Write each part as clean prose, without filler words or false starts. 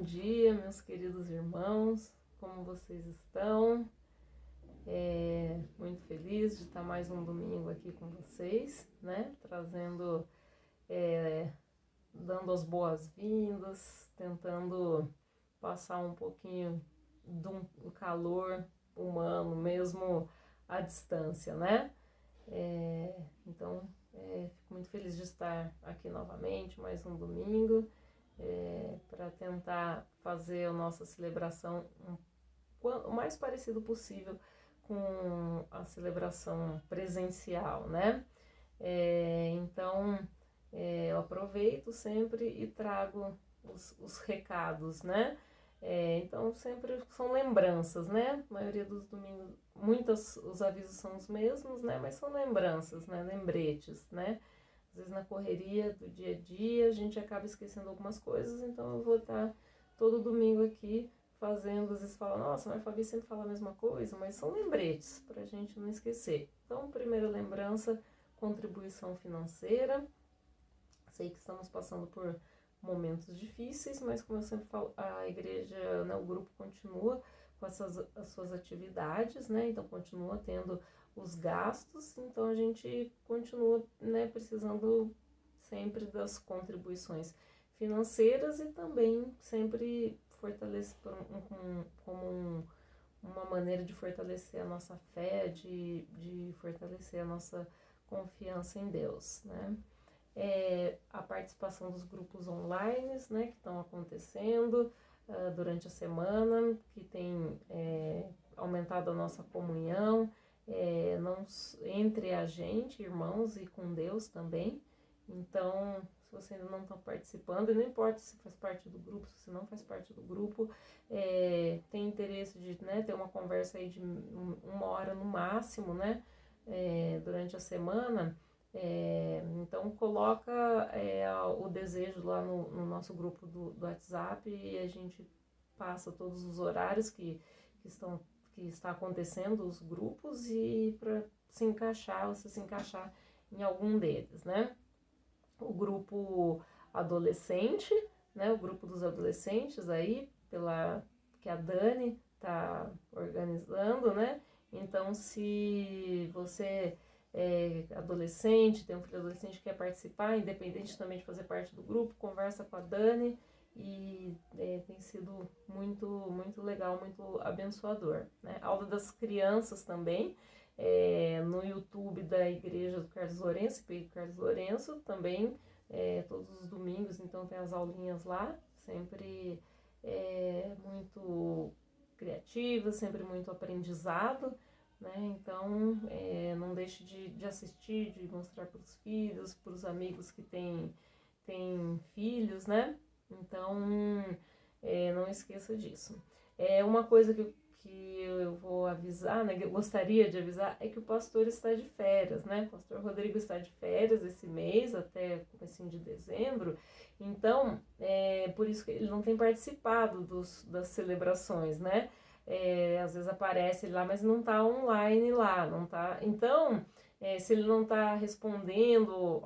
dia, meus queridos irmãos, como vocês estão? Muito feliz de estar mais um domingo aqui com vocês, né? Trazendo, dando as boas-vindas, tentando passar um pouquinho do calor humano, mesmo à distância, né? Então, fico muito feliz de estar aqui novamente, mais um domingo, para tentar fazer a nossa celebração o mais parecido possível com a celebração presencial, né? Então, eu aproveito sempre e trago os recados, né? Então, sempre são lembranças, né? A maioria dos domingos, os avisos são os mesmos, né? Mas são lembranças, né? Lembretes, né? Às vezes na correria do dia a dia a gente acaba esquecendo algumas coisas, então eu vou estar todo domingo aqui fazendo, às vezes fala, nossa, mas a Fabi sempre fala a mesma coisa, mas são lembretes pra gente não esquecer. Então, primeira lembrança, contribuição financeira. Sei que estamos passando por momentos difíceis, mas como eu sempre falo, a igreja, né, o grupo continua com as suas atividades, né? Então continua tendo os gastos, então a gente continua, né, precisando sempre das contribuições financeiras e também sempre fortalecer como uma maneira de fortalecer a nossa fé, de fortalecer a nossa confiança em Deus, né? A participação dos grupos online, né, que estão acontecendo durante a semana, que tem aumentado a nossa comunhão, não, entre a gente, irmãos, e com Deus também. Então, se você ainda não está participando, e não importa se faz parte do grupo, se não faz parte do grupo, tem interesse de, né, ter uma conversa aí de 1 hora no máximo, né, durante a semana. Então coloca o desejo lá no nosso grupo do WhatsApp e a gente passa todos os horários que está acontecendo os grupos e para você se encaixar em algum deles, né? O grupo adolescente, né? O grupo dos adolescentes aí, que a Dani está organizando, né? Então, se você adolescente, tem um filho adolescente que quer participar, independente também de fazer parte do grupo, conversa com a Dani e tem sido muito, muito legal, muito abençoador, né? Aula das crianças também, no YouTube da Igreja do Carlos Lourenço, Pedro Carlos Lourenço, também todos os domingos, então tem as aulinhas lá, sempre muito criativas, sempre muito aprendizado, né? Então, não deixe de assistir, de mostrar para os filhos, para os amigos que têm filhos, né? Então, não esqueça disso. Uma coisa que eu vou avisar, né, que eu gostaria de avisar, é que o pastor está de férias, né? O pastor Rodrigo está de férias esse mês, até comecinho de dezembro. Então, por isso que ele não tem participado das celebrações, né? Às vezes aparece lá, mas não está online lá, não tá. Então, se ele não está respondendo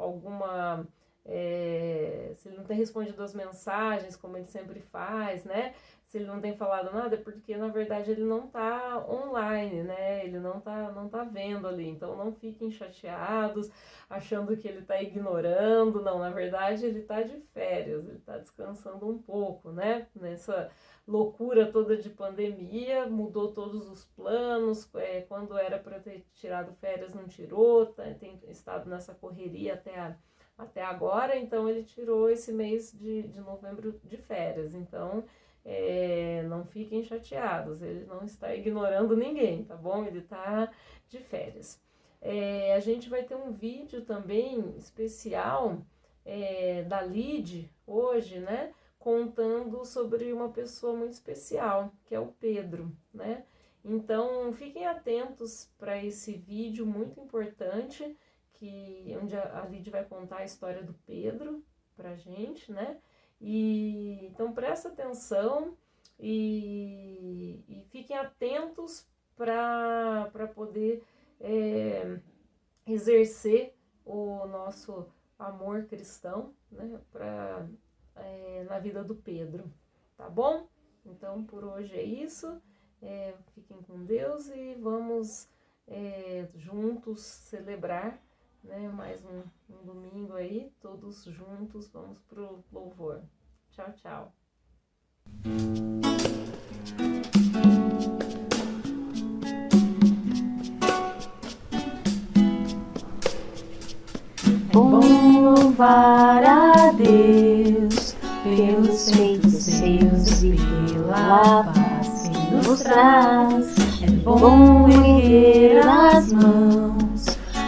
se ele não tem respondido as mensagens como ele sempre faz, né? Se ele não tem falado nada, é porque na verdade ele não está online, né? Ele não tá vendo ali. Então não fiquem chateados, achando que ele está ignorando. Não, na verdade ele está de férias, ele está descansando um pouco, né? Nessa loucura toda de pandemia, mudou todos os planos, quando era para ter tirado férias não tirou, tem estado nessa correria até agora, então ele tirou esse mês de novembro de férias, então não fiquem chateados, ele não está ignorando ninguém, tá bom? Ele está de férias. A gente vai ter um vídeo também especial da Lid hoje, né? Contando sobre uma pessoa muito especial, que é o Pedro, né? Então, fiquem atentos para esse vídeo muito importante, onde a Lid vai contar a história do Pedro pra gente, né? Então, presta atenção e fiquem atentos para poder exercer o nosso amor cristão, né? Na vida do Pedro. tá bom? Então, por hoje é isso. Fiquem com Deus e vamos juntos celebrar, né? Mais um domingo aí, todos juntos, vamos pro louvor. Tchau, tchau. Bom louvar a Deus pelos feitos seus e pela paz que nos traz. É bom erguer as mãos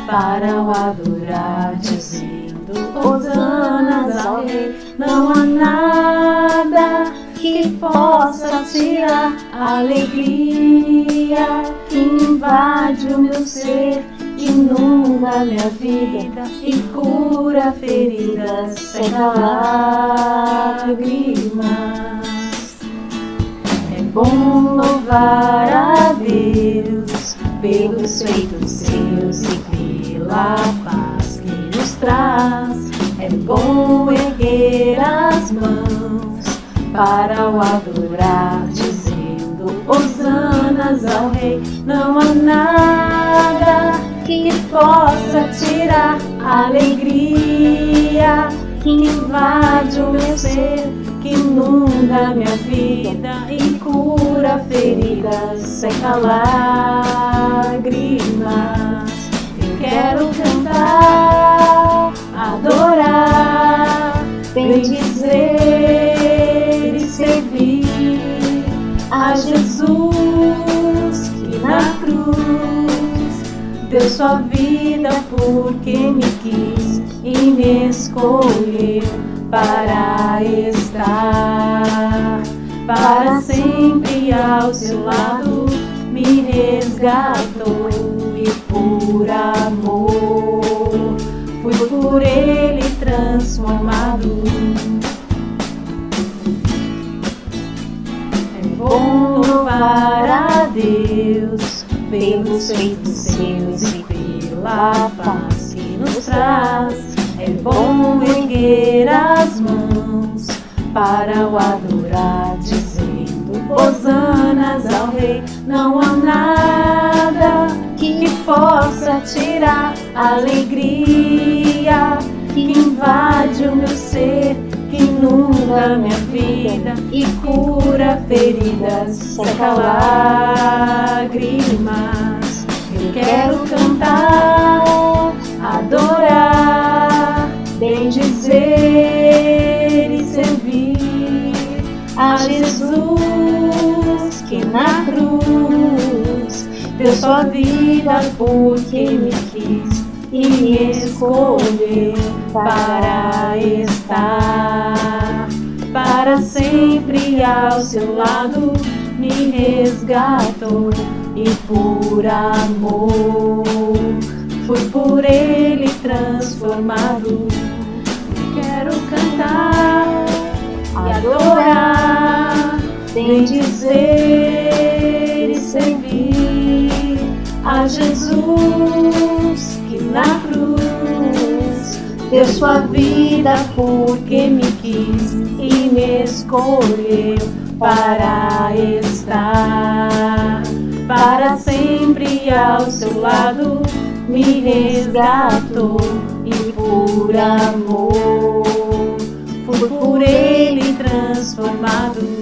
para o adorar, dizendo hosanas ao Rei. Não há nada que possa tirar a alegria que invade o meu ser, inunda minha vida e cura feridas, seca lágrimas. É bom louvar a Deus pelos feitos seus e pela paz que nos traz. É bom erguer as mãos para o adorar, dizendo hosanas ao Rei. Não há nada que possa tirar a alegria que invade o meu ser, que inunda minha vida e cura feridas, seca lágrimas. Eu quero cantar, adorar, bendizer e servir a Jesus que na cruz deu sua vida porque me quis e me escolheu para estar para sempre ao seu lado. Me resgatou e por amor fui por ele transformado. É bom louvar a Deus pelos feitos seus e pela paz que nos traz. É bom erguer as mãos para o adorar, dizendo hosanas ao Rei. Não há nada que possa tirar a alegria que invade o meu ser, que inunda minha vida e cura feridas, seca lágrimas. Eu quero cantar, adorar, bendizer e servir a Jesus que na cruz deu sua vida porque me quis e me escolheu para estar para sempre ao seu lado. Me resgatou e por amor fui por ele transformado. Quero cantar e adorar, bendizer e servir a Jesus que na cruz deu sua vida porque me quis e me escolheu para estar para sempre ao seu lado. Me resgatou e por amor fui por ele transformado.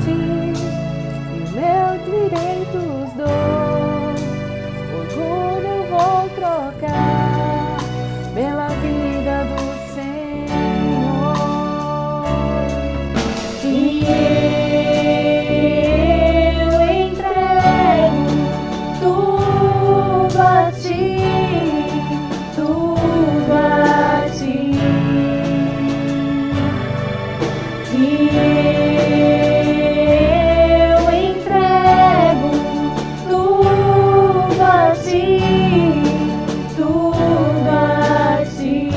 ti e meus direitos dou. Orgulho vou trocar pela vida do Senhor. E eu entrego tudo a ti, tudo a ti. E eu entrego tudo a ti, tudo a ti.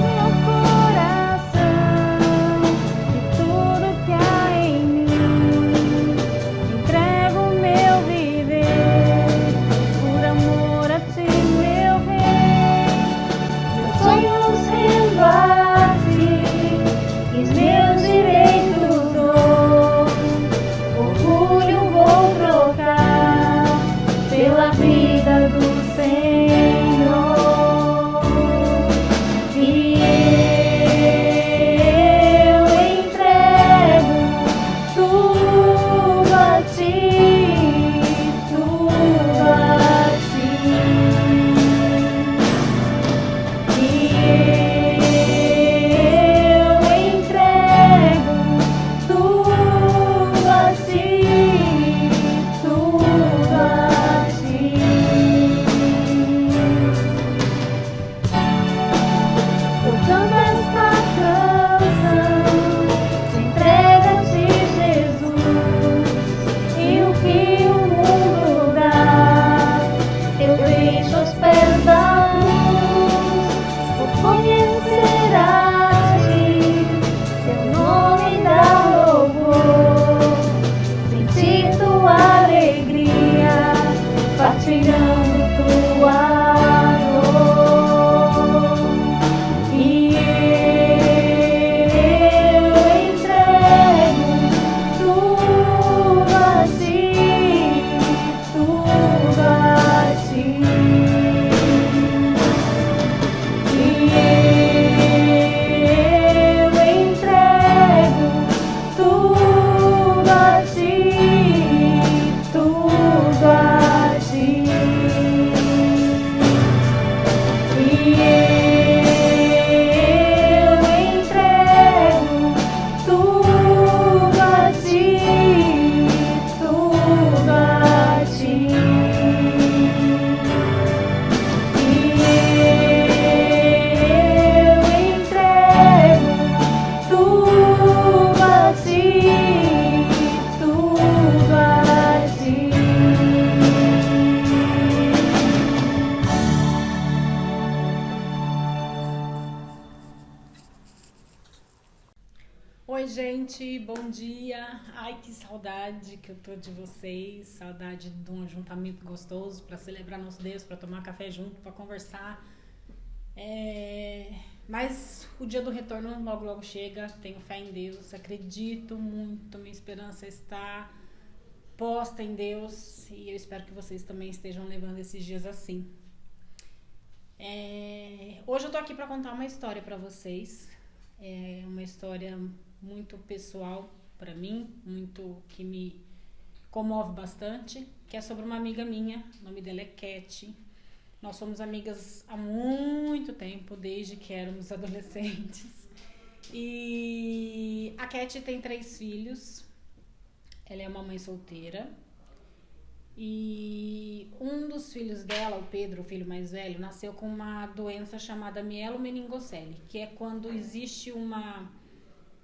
Meu coração e tudo que há em mim, entrego meu viver por amor a ti, meu rei. Meus sonhos rendo a ti e os meus direitos dou. Orgulho vou trocar pela vida do Senhor. E eu entrego tudo a ti, tudo a ti. E eu entrego tudo a ti, tudo a ti. Tocando esta canção, te entrega a ti, Jesus, e o que o mundo dá, eu deixo aos pés da cruz. Vou conhecer a ti, teu nome dá louvor, sentir tua alegria, partilhando tua dor. E eu entrego tudo a ti, tudo a ti. E eu entrego tudo a ti, tudo a ti. E eu entrego tudo a ti, tudo a ti. E eu entrego tudo a ti, tudo a ti. Oi, gente, bom dia. Ai, que saudade que eu tô de vocês. Saudade de um ajuntamento gostoso para celebrar nosso Deus, para tomar café junto, para conversar. Mas o dia do retorno logo, logo chega. Tenho fé em Deus, acredito muito. Minha esperança está posta em Deus e eu espero que vocês também estejam levando esses dias assim. Hoje eu tô aqui para contar uma história para vocês. É uma história muito pessoal para mim, muito que me comove bastante, que é sobre uma amiga minha, o nome dela é Cat. Nós somos amigas há muito tempo, desde que éramos adolescentes. E a Cat tem 3 filhos, ela é uma mãe solteira. E um dos filhos dela, o Pedro, o filho mais velho, nasceu com uma doença chamada mielomeningocele, que é quando existe uma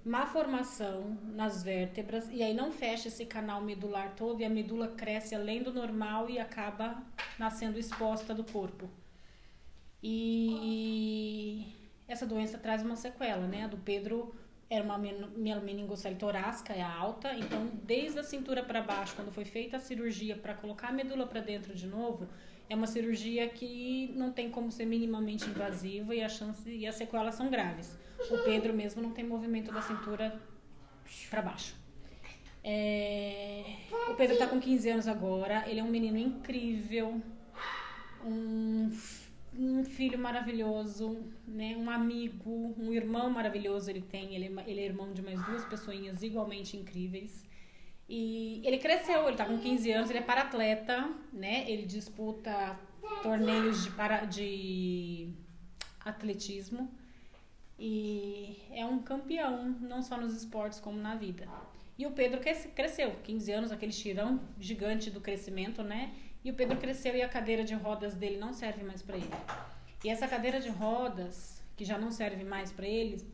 má formação nas vértebras e aí não fecha esse canal medular todo e a medula cresce além do normal e acaba nascendo exposta do corpo. E essa doença traz uma sequela, né? A do Pedro era uma mielomeningocele torácica, é alta, então desde a cintura para baixo, quando foi feita a cirurgia para colocar a medula para dentro de novo, é uma cirurgia que não tem como ser minimamente invasiva e a chance e as sequelas são graves. O Pedro mesmo não tem movimento da cintura para baixo. O Pedro tá com 15 anos agora, ele é um menino incrível, um filho maravilhoso, né? Um amigo, um irmão maravilhoso ele tem, ele é irmão de mais 2 pessoinhas igualmente incríveis. E ele cresceu, ele tá com 15 anos, ele é para-atleta, né? Ele disputa torneios de atletismo e é um campeão, não só nos esportes como na vida. E o Pedro cresceu, 15 anos, aquele tirão gigante do crescimento, né? E o Pedro cresceu e a cadeira de rodas dele não serve mais para ele. E essa cadeira de rodas, que já não serve mais para ele,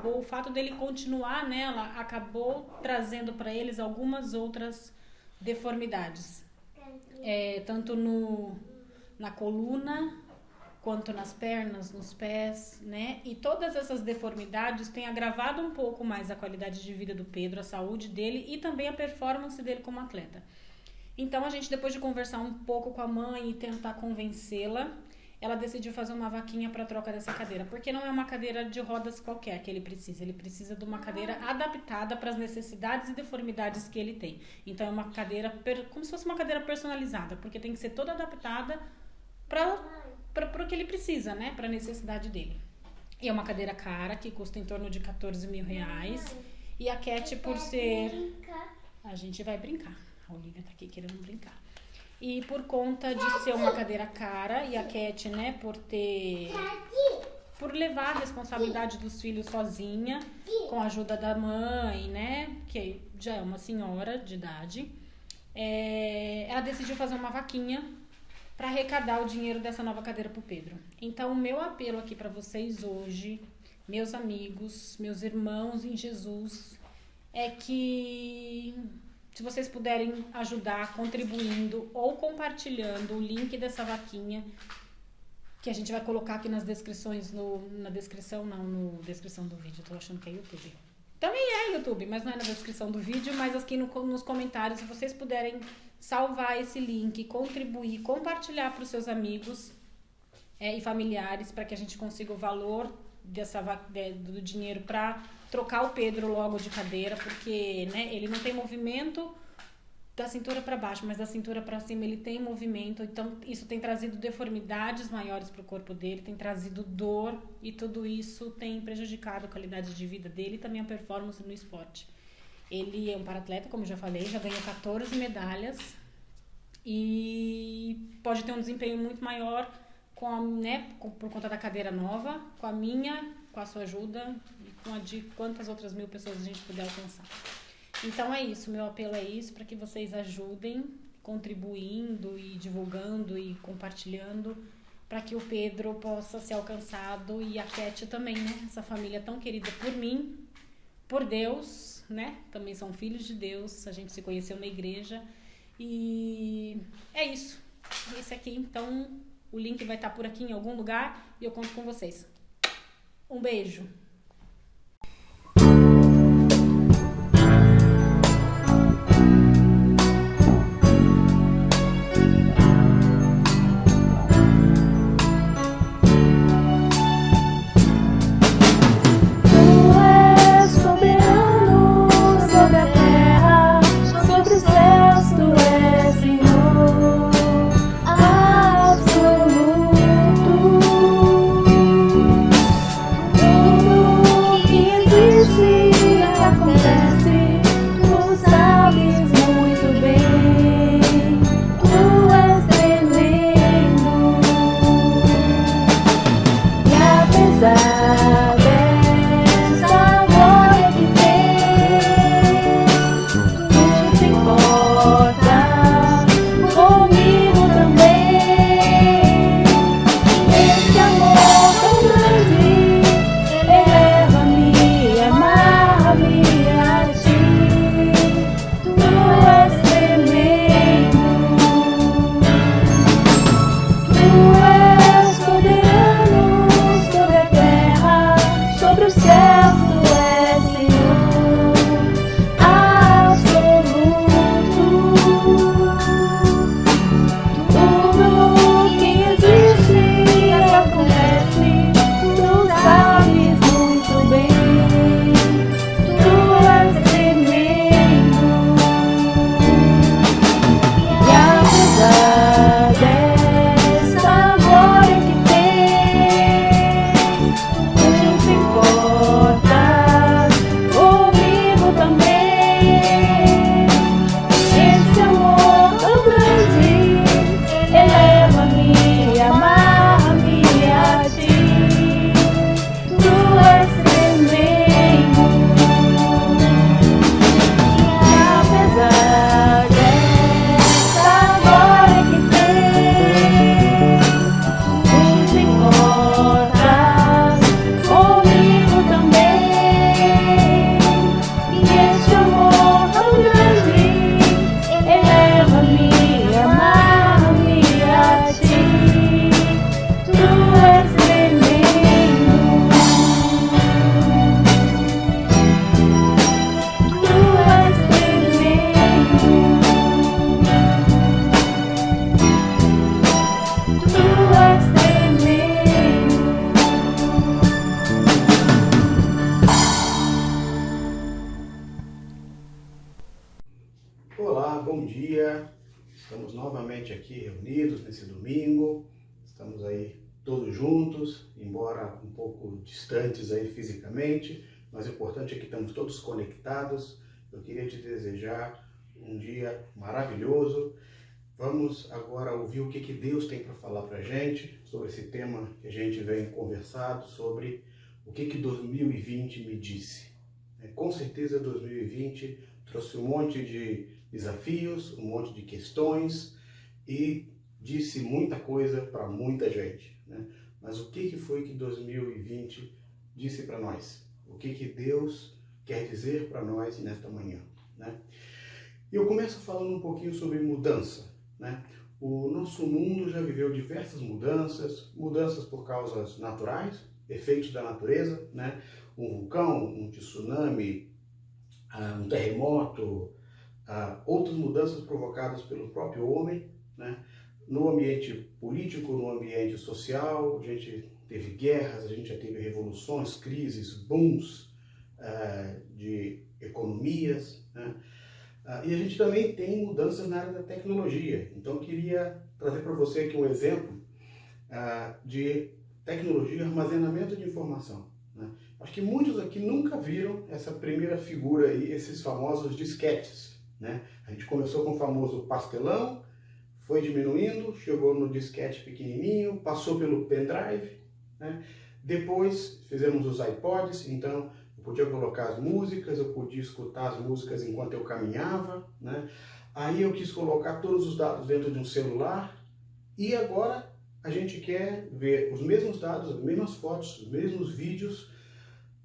o fato dele continuar nela, acabou trazendo para eles algumas outras deformidades. Tanto na coluna, quanto nas pernas, nos pés, né? E todas essas deformidades têm agravado um pouco mais a qualidade de vida do Pedro, a saúde dele e também a performance dele como atleta. Então, a gente, depois de conversar um pouco com a mãe e tentar convencê-la, ela decidiu fazer uma vaquinha para troca dessa cadeira, porque não é uma cadeira de rodas qualquer que ele precisa de uma cadeira adaptada para as necessidades e deformidades que ele tem. Então, é uma cadeira, como se fosse uma cadeira personalizada, porque tem que ser toda adaptada para o que ele precisa, né? Para a necessidade dele. E é uma cadeira cara, que custa em torno de 14 mil reais. E a Cat, por ser... A gente vai brincar. A Olivia tá aqui querendo brincar. E por conta de ser uma cadeira cara, e a Cat, né, por levar a responsabilidade dos filhos sozinha, com a ajuda da mãe, né, que já é uma senhora de idade, ela decidiu fazer uma vaquinha para arrecadar o dinheiro dessa nova cadeira pro Pedro. Então, o meu apelo aqui para vocês hoje, meus amigos, meus irmãos em Jesus, é que se vocês puderem ajudar contribuindo ou compartilhando o link dessa vaquinha, que a gente vai colocar aqui nas descrições, na descrição do vídeo, tô achando que é YouTube. Também é YouTube, mas não é na descrição do vídeo, mas aqui nos comentários, se vocês puderem salvar esse link, contribuir, compartilhar para os seus amigos e familiares, para que a gente consiga o valor do dinheiro para trocar o Pedro logo de cadeira, porque, né, ele não tem movimento da cintura para baixo, mas da cintura para cima ele tem movimento, então isso tem trazido deformidades maiores para o corpo dele, tem trazido dor e tudo isso tem prejudicado a qualidade de vida dele e também a performance no esporte. Ele é um para-atleta, como eu já falei, já ganhou 14 medalhas e pode ter um desempenho muito maior por conta da cadeira nova, com a minha, com a sua ajuda e com a de quantas outras 1000 pessoas a gente puder alcançar. Então é isso, meu apelo é isso, para que vocês ajudem, contribuindo e divulgando e compartilhando, para que o Pedro possa ser alcançado e a Cat também, né? Essa família tão querida por mim, por Deus, né? Também são filhos de Deus, a gente se conheceu na igreja e é isso. Esse aqui, então, o link vai estar por aqui em algum lugar e eu conto com vocês. Um beijo! Absoluto. dia. Estamos novamente aqui reunidos nesse domingo. Estamos aí todos juntos, embora um pouco distantes aí fisicamente, mas o importante é que estamos todos conectados. Eu queria te desejar um dia maravilhoso. Vamos agora ouvir o que Deus tem para falar para a gente sobre esse tema que a gente vem conversado, sobre o que 2020 me disse. Com certeza 2020 trouxe um monte de desafios, um monte de questões e disse muita coisa para muita gente, né? Mas o que foi que 2020 disse para nós? O que Deus quer dizer para nós nesta manhã, né? E eu começo falando um pouquinho sobre mudança, né? O nosso mundo já viveu diversas mudanças por causas naturais, efeitos da natureza, né? Um vulcão, um tsunami, um terremoto, outras mudanças provocadas pelo próprio homem, né? No ambiente político, no ambiente social, a gente teve guerras, a gente já teve revoluções, crises, booms de economias, né? E a gente também tem mudanças na área da tecnologia. Então eu queria trazer para você aqui um exemplo de tecnologia, armazenamento de informação, né? Acho que muitos aqui nunca viram essa primeira figura aí, esses famosos disquetes, né? A gente começou com o famoso pastelão, foi diminuindo, chegou no disquete pequenininho, passou pelo pendrive, né? Depois fizemos os iPods, então eu podia colocar as músicas, eu podia escutar as músicas enquanto eu caminhava, né? Aí eu quis colocar todos os dados dentro de um celular e agora a gente quer ver os mesmos dados, as mesmas fotos, os mesmos vídeos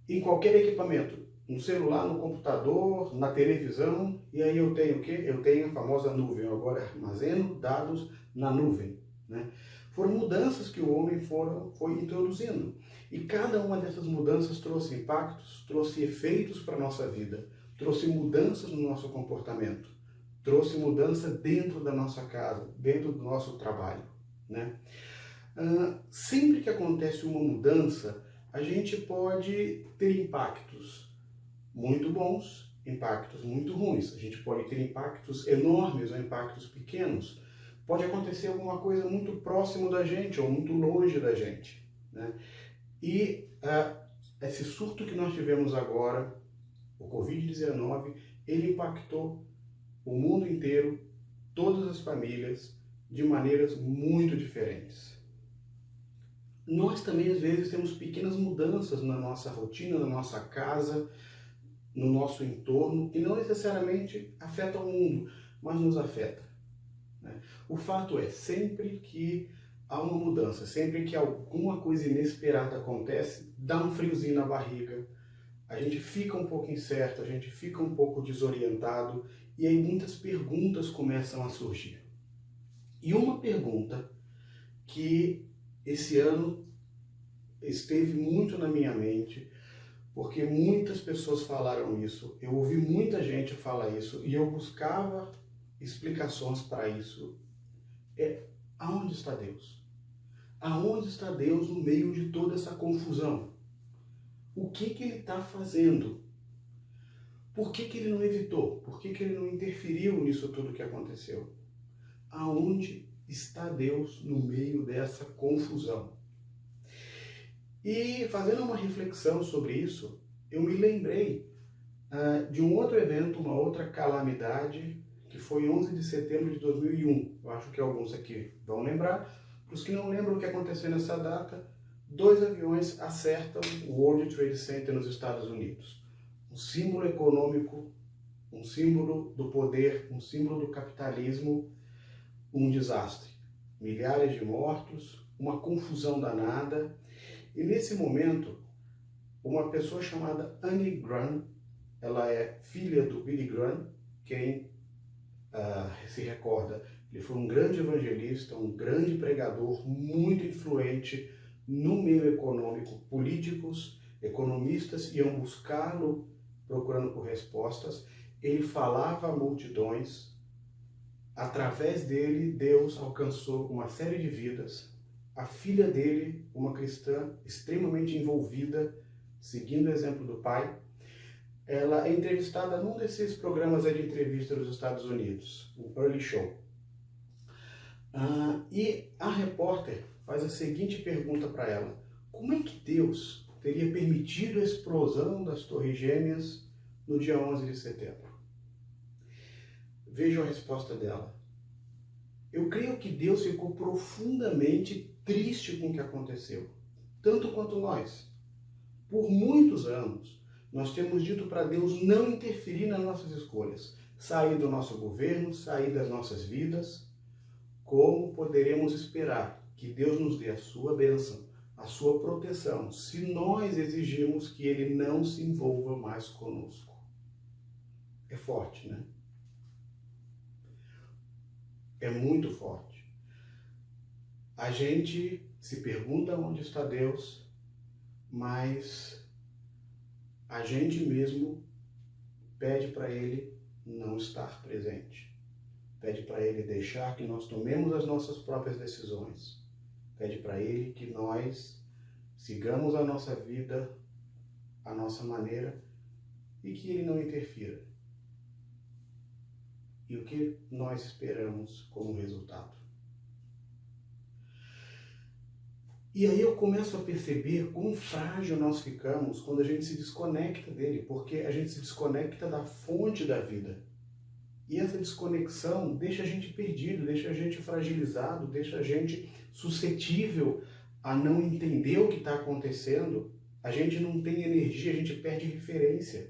em qualquer equipamento, no celular, no computador, na televisão, e aí eu tenho o quê? Eu tenho a famosa nuvem, eu agora armazeno dados na nuvem, né? Foram mudanças que o homem foi introduzindo, e cada uma dessas mudanças trouxe impactos, trouxe efeitos para a nossa vida, trouxe mudanças no nosso comportamento, trouxe mudança dentro da nossa casa, dentro do nosso trabalho, né? Sempre que acontece uma mudança, a gente pode ter impactos muito bons, impactos muito ruins. A gente pode ter impactos enormes ou impactos pequenos. Pode acontecer alguma coisa muito próximo da gente ou muito longe da gente, né? E esse surto que nós tivemos agora, o Covid-19, ele impactou o mundo inteiro, todas as famílias, de maneiras muito diferentes. Nós também, às vezes, temos pequenas mudanças na nossa rotina, na nossa casa, no nosso entorno, que não necessariamente afetam o mundo, mas nos afeta, né? O fato é, sempre que há uma mudança, sempre que alguma coisa inesperada acontece, dá um friozinho na barriga, a gente fica um pouco incerto, a gente fica um pouco desorientado, e aí muitas perguntas começam a surgir. E uma pergunta que esse ano esteve muito na minha mente, porque muitas pessoas falaram isso, eu ouvi muita gente falar isso, e eu buscava explicações para isso. Aonde está Deus? Aonde está Deus no meio de toda essa confusão? O que Ele está fazendo? Por que Ele não evitou? Por que Ele não interferiu nisso tudo que aconteceu? Aonde está Deus no meio dessa confusão? E fazendo uma reflexão sobre isso, eu me lembrei de um outro evento, uma outra calamidade, que foi 11 de setembro de 2001. Eu acho que alguns aqui vão lembrar. Para os que não lembram o que aconteceu nessa data, 2 aviões acertam o World Trade Center nos Estados Unidos. Um símbolo econômico, um símbolo do poder, um símbolo do capitalismo, um desastre. Milhares de mortos, uma confusão danada. E nesse momento, uma pessoa chamada Annie Grant, ela é filha do Billy Graham, quem se recorda, ele foi um grande evangelista, um grande pregador, muito influente no meio econômico. Políticos, economistas iam buscá-lo procurando por respostas. Ele falava a multidões. Através dele, Deus alcançou uma série de vidas. A filha dele, uma cristã extremamente envolvida, seguindo o exemplo do pai, ela é entrevistada num desses programas de entrevista dos Estados Unidos, o Early Show. E a repórter faz a seguinte pergunta para ela: como é que Deus teria permitido a explosão das Torres Gêmeas no dia 11 de setembro? Vejam a resposta dela. Eu creio que Deus ficou profundamente triste com o que aconteceu, tanto quanto nós. Por muitos anos, nós temos dito para Deus não interferir nas nossas escolhas, sair do nosso governo, sair das nossas vidas. Como poderemos esperar que Deus nos dê a sua bênção, a sua proteção, se nós exigimos que Ele não se envolva mais conosco? É forte, né? É muito forte. A gente se pergunta onde está Deus, mas a gente mesmo pede para Ele não estar presente. Pede para Ele deixar que nós tomemos as nossas próprias decisões. Pede para Ele que nós sigamos a nossa vida, a nossa maneira, e que Ele não interfira. E o que nós esperamos como resultado? E aí eu começo a perceber quão frágil nós ficamos quando a gente se desconecta dele, porque a gente se desconecta da fonte da vida. E essa desconexão deixa a gente perdido, deixa a gente fragilizado, deixa a gente suscetível a não entender o que está acontecendo. A gente não tem energia, a gente perde referência.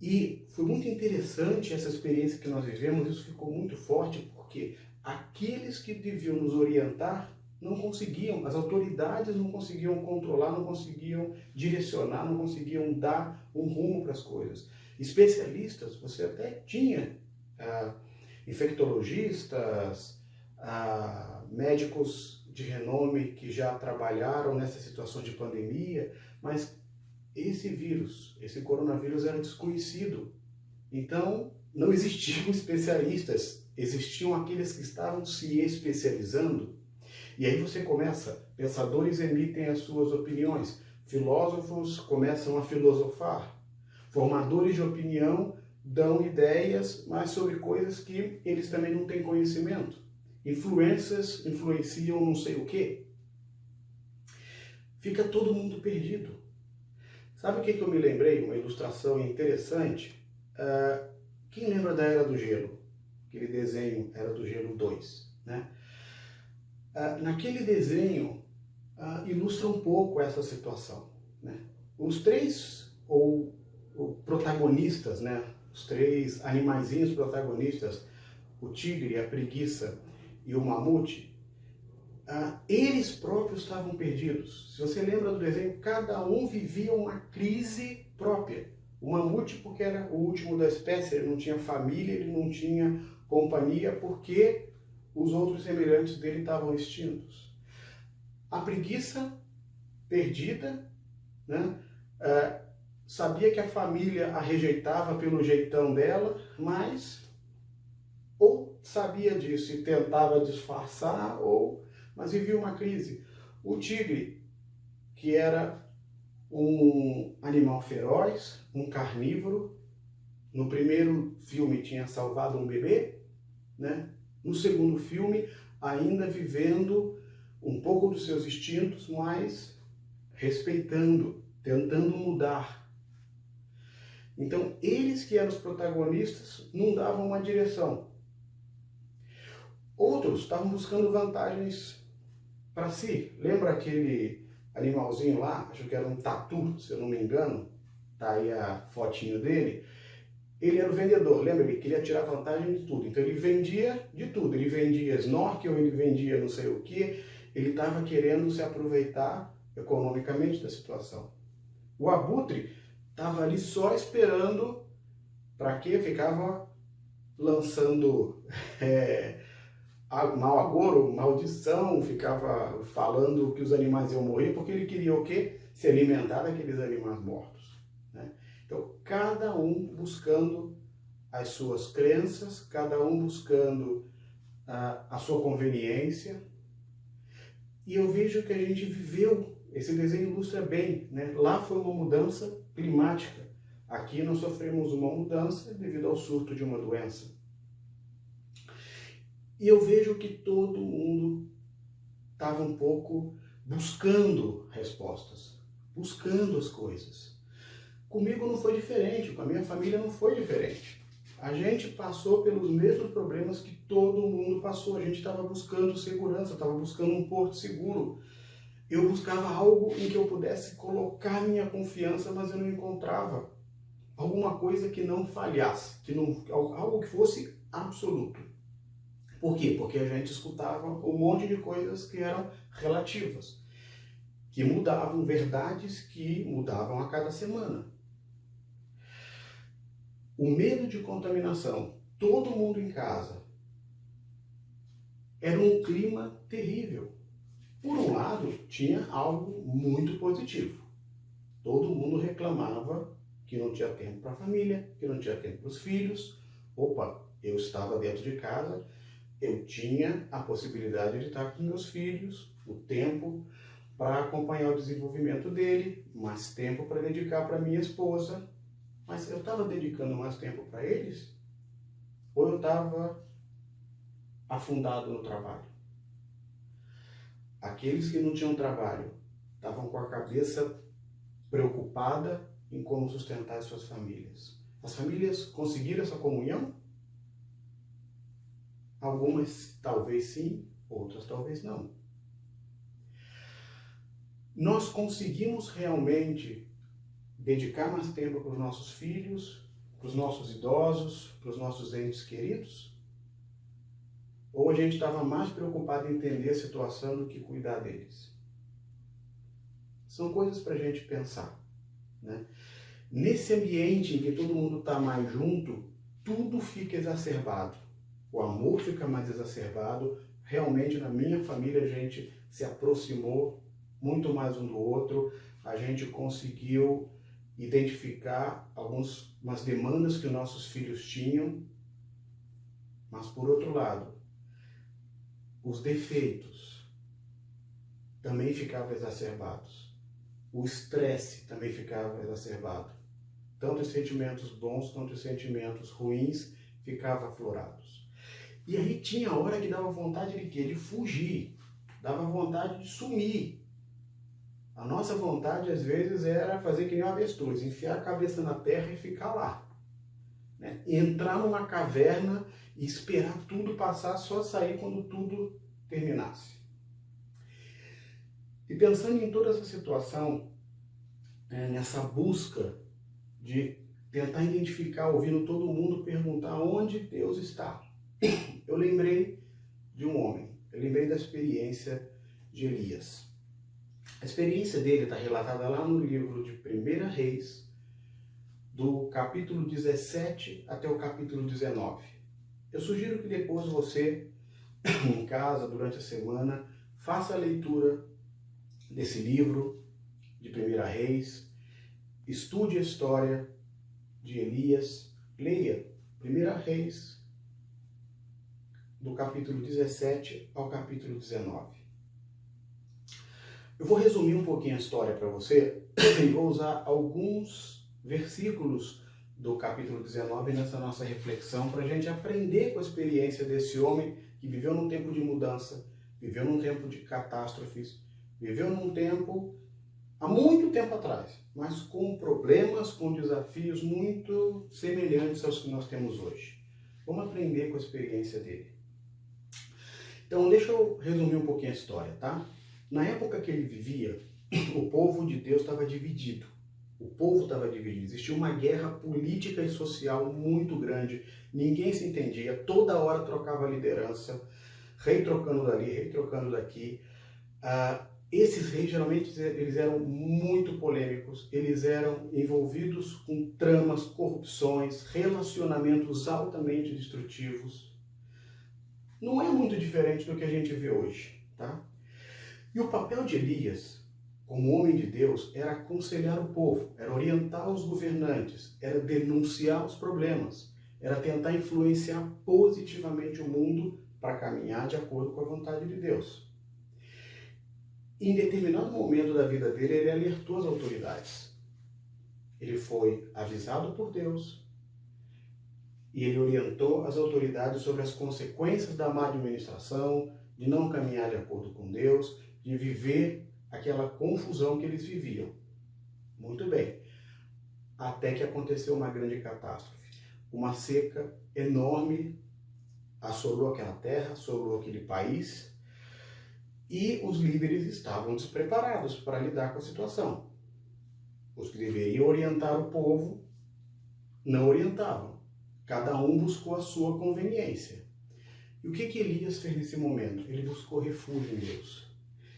E foi muito interessante essa experiência que nós vivemos, isso ficou muito forte, porque aqueles que deviam nos orientar não conseguiam, as autoridades não conseguiam controlar, não conseguiam direcionar, não conseguiam dar um rumo para as coisas. Especialistas, você até tinha infectologistas, médicos de renome que já trabalharam nessa situação de pandemia, mas esse vírus, esse coronavírus era desconhecido. Então, não existiam especialistas, existiam aqueles que estavam se especializando. E aí você começa, pensadores emitem as suas opiniões, filósofos começam a filosofar, formadores de opinião dão ideias, mas sobre coisas que eles também não têm conhecimento. Influências influenciam não sei o quê. Fica todo mundo perdido. Sabe o que eu me lembrei? Uma ilustração interessante. Quem lembra da Era do Gelo? Aquele desenho Era do Gelo 2, né? Naquele desenho ilustra um pouco essa situação, né? Os três protagonistas, né? Os três animaizinhos protagonistas, o tigre, a preguiça e o mamute, eles próprios estavam perdidos. Se você lembra do desenho, cada um vivia uma crise própria. O mamute porque era o último da espécie, ele não tinha família, ele não tinha companhia, porque os outros semelhantes dele estavam extintos. A preguiça, perdida, né? Sabia que a família a rejeitava pelo jeitão dela, mas ou sabia disso e tentava disfarçar, mas vivia uma crise. O tigre, que era um animal feroz, um carnívoro, no primeiro filme tinha salvado um bebê, né? No segundo filme, ainda vivendo um pouco dos seus instintos, mas respeitando, tentando mudar. Então, eles que eram os protagonistas não davam uma direção. Outros estavam buscando vantagens para si. Lembra aquele animalzinho lá? Acho que era um tatu, se eu não me engano. Tá aí a fotinho dele. Ele era o vendedor, lembra? Ele queria tirar vantagem de tudo. Então ele vendia de tudo. Ele vendia snorkel, ele vendia não sei o que. Ele estava querendo se aproveitar economicamente da situação. O abutre estava ali só esperando. Para quê? Ficava lançando mau agouro, maldição, ficava falando que os animais iam morrer, porque ele queria o quê? Se alimentar daqueles animais mortos. Né? Então, cada um buscando as suas crenças, cada um buscando a sua conveniência. E eu vejo que a gente viveu, esse desenho ilustra bem, né? Lá foi uma mudança climática. Aqui nós sofremos uma mudança devido ao surto de uma doença. E eu vejo que todo mundo estava um pouco buscando respostas, buscando as coisas. Comigo não foi diferente, com a minha família não foi diferente. A gente passou pelos mesmos problemas que todo mundo passou. A gente estava buscando segurança, estava buscando um porto seguro. Eu buscava algo em que eu pudesse colocar minha confiança, mas eu não encontrava alguma coisa que não falhasse, algo que fosse absoluto. Por quê? Porque a gente escutava um monte de coisas que eram relativas, que mudavam, verdades que mudavam a cada semana. O medo de contaminação, todo mundo em casa, era um clima terrível. Por um lado, tinha algo muito positivo. Todo mundo reclamava que não tinha tempo para a família, que não tinha tempo para os filhos. Opa, eu estava dentro de casa, eu tinha a possibilidade de estar com meus filhos, o tempo para acompanhar o desenvolvimento dele, mais tempo para dedicar para minha esposa. Mas eu estava dedicando mais tempo para eles? Ou eu estava afundado no trabalho? Aqueles que não tinham trabalho estavam com a cabeça preocupada em como sustentar as suas famílias. As famílias conseguiram essa comunhão? Algumas talvez sim, outras talvez não. Nós conseguimos realmente dedicar mais tempo para os nossos filhos, para os nossos idosos, para os nossos entes queridos? Ou a gente estava mais preocupado em entender a situação do que cuidar deles? São coisas para a gente pensar, né? Nesse ambiente em que todo mundo está mais junto, tudo fica exacerbado. O amor fica mais exacerbado. Realmente, na minha família, a gente se aproximou muito mais um do outro. A gente conseguiu identificar algumas demandas que os nossos filhos tinham. Mas, por outro lado, os defeitos também ficavam exacerbados. O estresse também ficava exacerbado. Tanto os sentimentos bons quanto os sentimentos ruins ficavam aflorados. E aí tinha hora que dava vontade de quê? De fugir. Dava vontade de sumir. A nossa vontade, às vezes, era fazer que nem um avestruz, enfiar a cabeça na terra e ficar lá. Né? Entrar numa caverna e esperar tudo passar, só sair quando tudo terminasse. E pensando em toda essa situação, nessa busca de tentar identificar, ouvindo todo mundo perguntar onde Deus está, eu lembrei de um homem, eu lembrei da experiência de Elias. A experiência dele está relatada lá no livro de 1 Reis, do capítulo 17 até o capítulo 19. Eu sugiro que depois você, em casa, durante a semana, faça a leitura desse livro de 1 Reis, estude a história de Elias, leia 1 Reis, do capítulo 17 ao capítulo 19. Eu vou resumir um pouquinho a história para você e vou usar alguns versículos do capítulo 19 nessa nossa reflexão para a gente aprender com a experiência desse homem que viveu num tempo de mudança, viveu num tempo de catástrofes, viveu num tempo, há muito tempo atrás, mas com problemas, com desafios muito semelhantes aos que nós temos hoje. Vamos aprender com a experiência dele. Então, deixa eu resumir um pouquinho a história, tá? Na época que ele vivia, o povo de Deus estava dividido. O povo estava dividido. Existia uma guerra política e social muito grande. Ninguém se entendia. Toda hora trocava liderança. Rei trocando dali, rei trocando daqui. Esses reis, geralmente, eles eram muito polêmicos. Eles eram envolvidos com tramas, corrupções, relacionamentos altamente destrutivos. Não é muito diferente do que a gente vê hoje, tá? E o papel de Elias, como homem de Deus, era aconselhar o povo, era orientar os governantes, era denunciar os problemas, era tentar influenciar positivamente o mundo para caminhar de acordo com a vontade de Deus. Em determinado momento da vida dele, ele alertou as autoridades. ele foi avisado por Deus e ele orientou as autoridades sobre as consequências da má administração, de não caminhar de acordo com Deus, de viver aquela confusão que eles viviam. Muito bem. Até que aconteceu uma grande catástrofe. Uma seca enorme assolou aquela terra, assolou aquele país, e os líderes estavam despreparados para lidar com a situação. Os que deveriam orientar o povo não orientavam. Cada um buscou a sua conveniência. E o que Elias fez nesse momento? Ele buscou refúgio em Deus.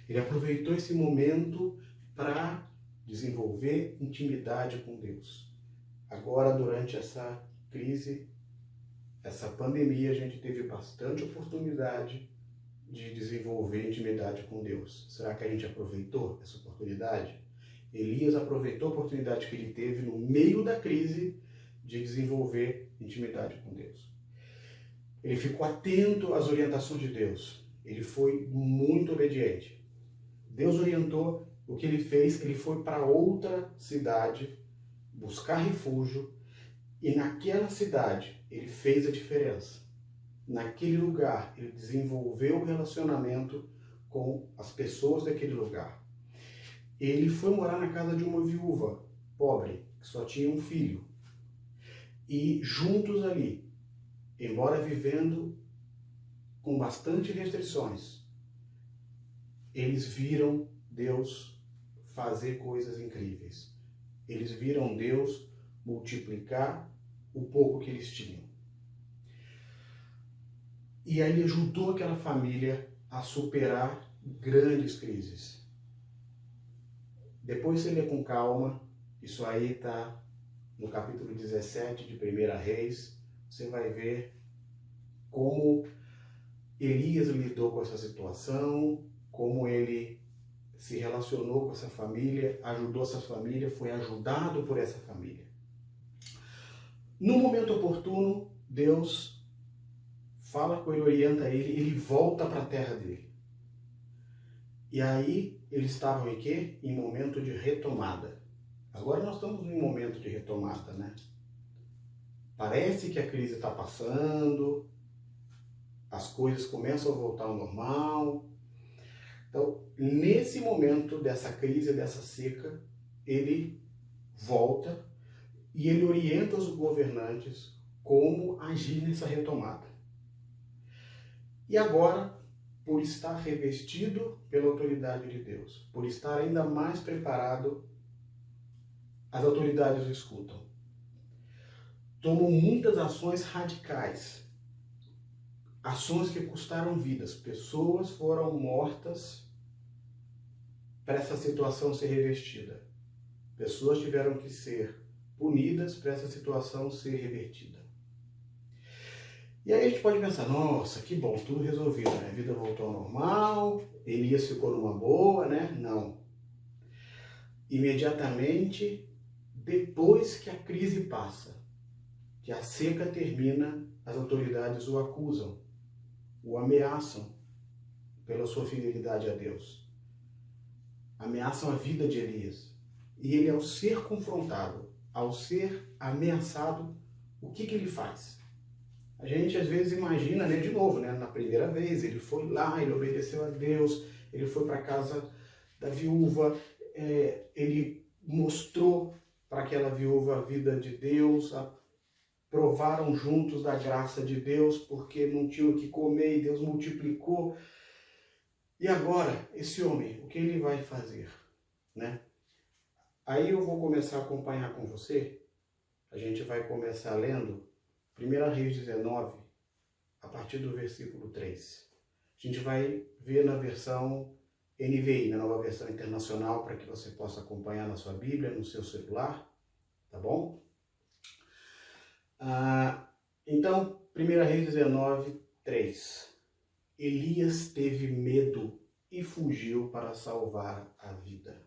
Ele aproveitou esse momento para desenvolver intimidade com Deus. Agora, durante essa crise, essa pandemia, a gente teve bastante oportunidade de desenvolver intimidade com Deus. Será que a gente aproveitou essa oportunidade? Elias aproveitou a oportunidade que ele teve no meio da crise de desenvolver intimidade com Deus. Ele ficou atento às orientações de Deus. Ele foi muito obediente. Deus orientou. O que ele fez? Ele foi para outra cidade buscar refúgio, e naquela cidade ele fez a diferença. Naquele lugar ele desenvolveu o relacionamento com as pessoas daquele lugar. Ele foi morar na casa de uma viúva pobre, que só tinha um filho. E juntos ali, embora vivendo com bastante restrições, eles viram Deus fazer coisas incríveis. Eles viram Deus multiplicar o pouco que eles tinham. E aí ele ajudou aquela família a superar grandes crises. Depois você lê com calma, isso aí está no capítulo 17 de 1 Reis, você vai ver como Elias lidou com essa situação, como ele se relacionou com essa família, ajudou essa família, foi ajudado por essa família. No momento oportuno, Deus fala com ele, orienta ele, ele volta para a terra dele. E aí, eles estavam em quê? Em momento de retomada. Agora nós estamos em momento de retomada, né? Parece que a crise está passando, as coisas começam a voltar ao normal. Então, nesse momento dessa crise, dessa seca, ele volta e ele orienta os governantes como agir nessa retomada. E agora, por estar revestido pela autoridade de Deus, por estar ainda mais preparado, as autoridades o escutam. Tomam muitas ações radicais, ações que custaram vidas. Pessoas foram mortas para essa situação ser revestida. Pessoas tiveram que ser punidas para essa situação ser revertida. E aí a gente pode pensar, nossa, que bom, tudo resolvido, né? A vida voltou ao normal, Elias ficou numa boa, né? Não. Imediatamente, depois que a crise passa, que a seca termina, as autoridades o acusam, o ameaçam pela sua fidelidade a Deus. Ameaçam a vida de Elias. E ele, ao ser confrontado, ao ser ameaçado, o que ele faz? A gente às vezes imagina, né, de novo, né, na primeira vez, ele foi lá, ele obedeceu a Deus, ele foi para a casa da viúva, ele mostrou para aquela viúva a vida de Deus, provaram juntos da graça de Deus, porque não tinham o que comer e Deus multiplicou. E agora, esse homem, o que ele vai fazer, né? Aí eu vou começar a acompanhar com você, a gente vai começar lendo 1 Reis 19, a partir do versículo 3. A gente vai ver na versão NVI, na nova versão internacional, para que você possa acompanhar na sua Bíblia, no seu celular, tá bom? Então, 1 Reis 19, 3. Elias teve medo e fugiu para salvar a vida.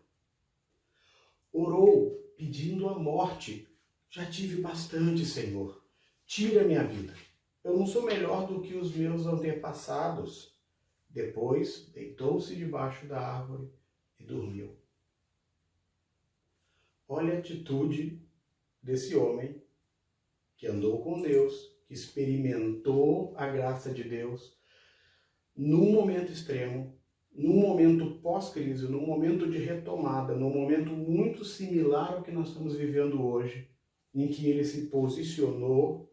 Orou, pedindo a morte. Já tive bastante, Senhor. Tira a minha vida. Eu não sou melhor do que os meus antepassados. Depois, deitou-se debaixo da árvore e dormiu. Olha a atitude desse homem que andou com Deus, que experimentou a graça de Deus num momento extremo, num momento pós-crise, num momento de retomada, num momento muito similar ao que nós estamos vivendo hoje, em que ele se posicionou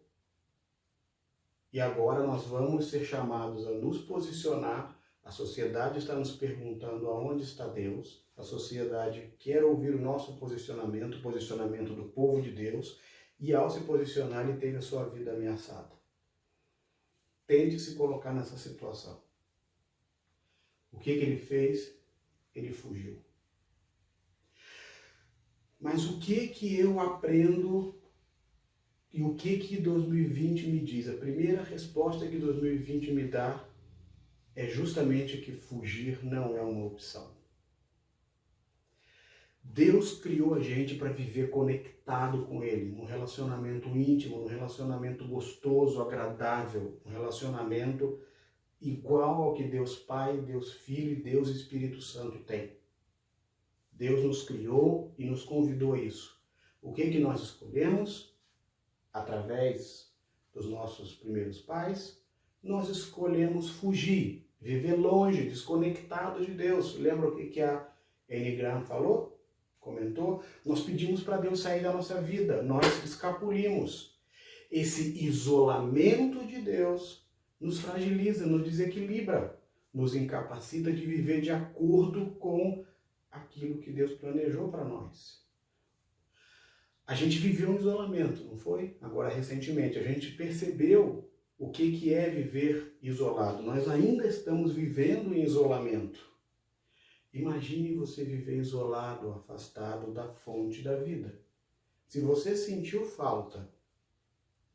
e agora nós vamos ser chamados a nos posicionar. A sociedade está nos perguntando aonde está Deus, a sociedade quer ouvir o nosso posicionamento, o posicionamento do povo de Deus, e ao se posicionar ele teve a sua vida ameaçada. Tente se colocar nessa situação. O que ele fez? Ele fugiu. Mas o que eu aprendo e o que 2020 me diz? A primeira resposta que 2020 me dá é justamente que fugir não é uma opção. Deus criou a gente para viver conectado com Ele, num relacionamento íntimo, num relacionamento gostoso, agradável, um relacionamento igual ao que Deus Pai, Deus Filho e Deus Espírito Santo tem. Deus nos criou e nos convidou a isso. O que nós escolhemos? Através dos nossos primeiros pais, nós escolhemos fugir, viver longe, desconectado de Deus. Lembra o que a Anne Graham falou? Comentou? Nós pedimos para Deus sair da nossa vida, nós escapulimos. Esse isolamento de Deus nos fragiliza, nos desequilibra, nos incapacita de viver de acordo com aquilo que Deus planejou para nós. A gente viveu um isolamento, não foi? Agora, recentemente, a gente percebeu o que é viver isolado. Nós ainda estamos vivendo em isolamento. Imagine você viver isolado, afastado da fonte da vida. Se você sentiu falta,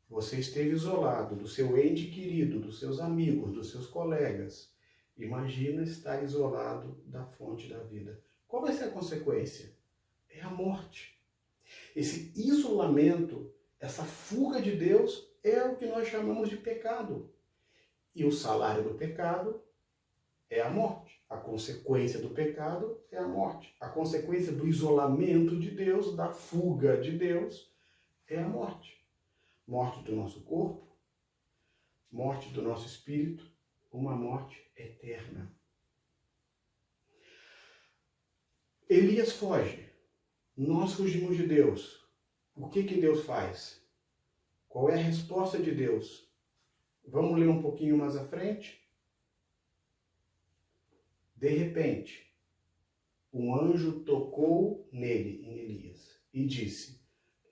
você esteve isolado do seu ente querido, dos seus amigos, dos seus colegas, imagina estar isolado da fonte da vida. Qual vai ser a consequência? É a morte. Esse isolamento, essa fuga de Deus, é o que nós chamamos de pecado. E o salário do pecado é a morte. A consequência do pecado é a morte. A consequência do isolamento de Deus, da fuga de Deus, é a morte. Morte do nosso corpo, morte do nosso espírito, uma morte eterna. Elias foge. Nós fugimos de Deus. O que Deus faz? Qual é a resposta de Deus? Vamos ler um pouquinho mais à frente? De repente, um anjo tocou nele, em Elias, e disse: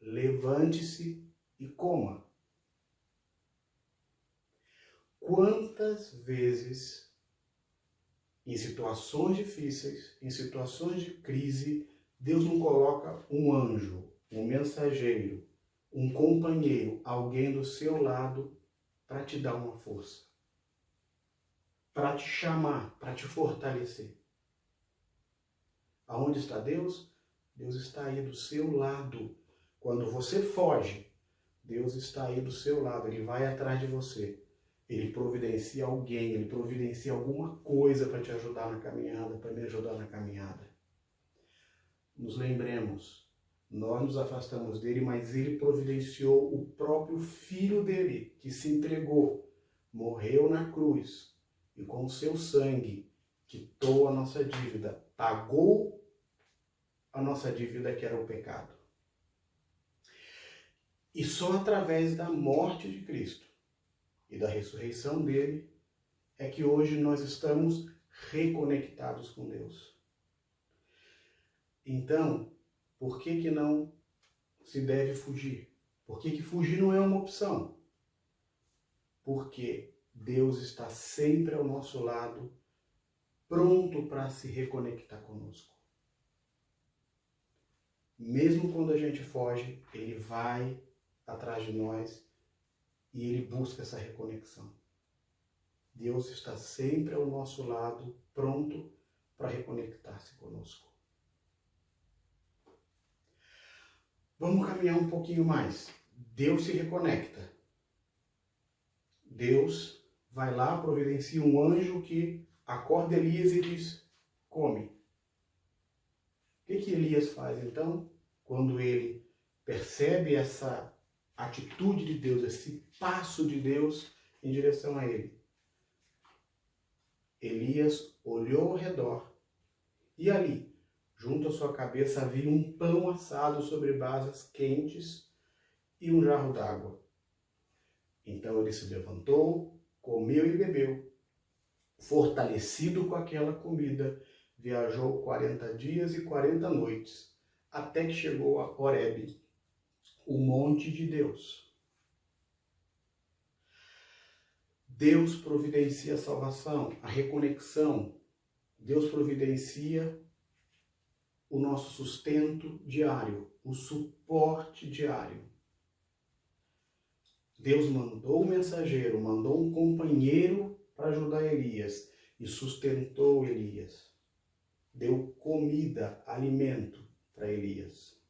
levante-se e coma. Quantas vezes, em situações difíceis, em situações de crise, Deus não coloca um anjo, um mensageiro, um companheiro, alguém do seu lado para te dar uma força, para te chamar, para te fortalecer. Aonde está Deus? Deus está aí do seu lado. Quando você foge, Deus está aí do seu lado, Ele vai atrás de você. Ele providencia alguém, Ele providencia alguma coisa para te ajudar na caminhada, para me ajudar na caminhada. Nos lembremos, nós nos afastamos dele, mas ele providenciou o próprio Filho dele, que se entregou, morreu na cruz e com o seu sangue quitou a nossa dívida, pagou a nossa dívida que era o pecado. E só através da morte de Cristo e da ressurreição dele é que hoje nós estamos reconectados com Deus. Então, por que não se deve fugir? Por que fugir não é uma opção? Porque Deus está sempre ao nosso lado, pronto para se reconectar conosco. Mesmo quando a gente foge, Ele vai atrás de nós e Ele busca essa reconexão. Deus está sempre ao nosso lado, pronto para reconectar-se conosco. Vamos caminhar um pouquinho mais. Deus se reconecta. Deus vai lá, providencia um anjo que acorda Elias e diz: come. O que Elias faz então? Quando ele percebe essa atitude de Deus, esse passo de Deus em direção a ele. Elias olhou ao redor e ali, junto à sua cabeça, havia um pão assado sobre brasas quentes e um jarro d'água. Então ele se levantou, comeu e bebeu. Fortalecido com aquela comida, viajou 40 dias e 40 noites, até que chegou a Horebe, o monte de Deus. Deus providencia a salvação, a reconexão. Deus providencia o nosso sustento diário, o suporte diário. Deus mandou um mensageiro, mandou um companheiro para ajudar Elias e sustentou Elias. Deu comida, alimento para Elias.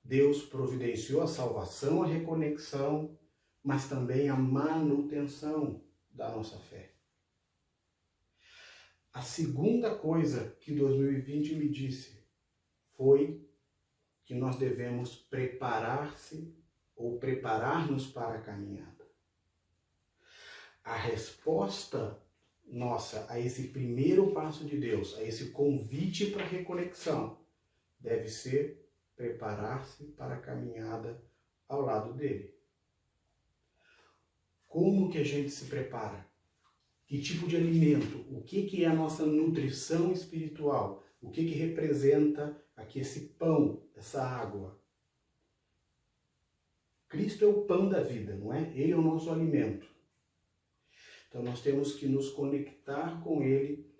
Deus providenciou a salvação, a reconexão, mas também a manutenção da nossa fé. A segunda coisa que 2020 me disse foi que nós devemos preparar-se ou preparar-nos para a caminhada. A resposta nossa a esse primeiro passo de Deus, a esse convite para a reconexão, deve ser preparar-se para a caminhada ao lado dele. Como que a gente se prepara? Que tipo de alimento? O que é a nossa nutrição espiritual? O que representa aqui esse pão, essa água? Cristo é o pão da vida, não é? Ele é o nosso alimento. Então nós temos que nos conectar com ele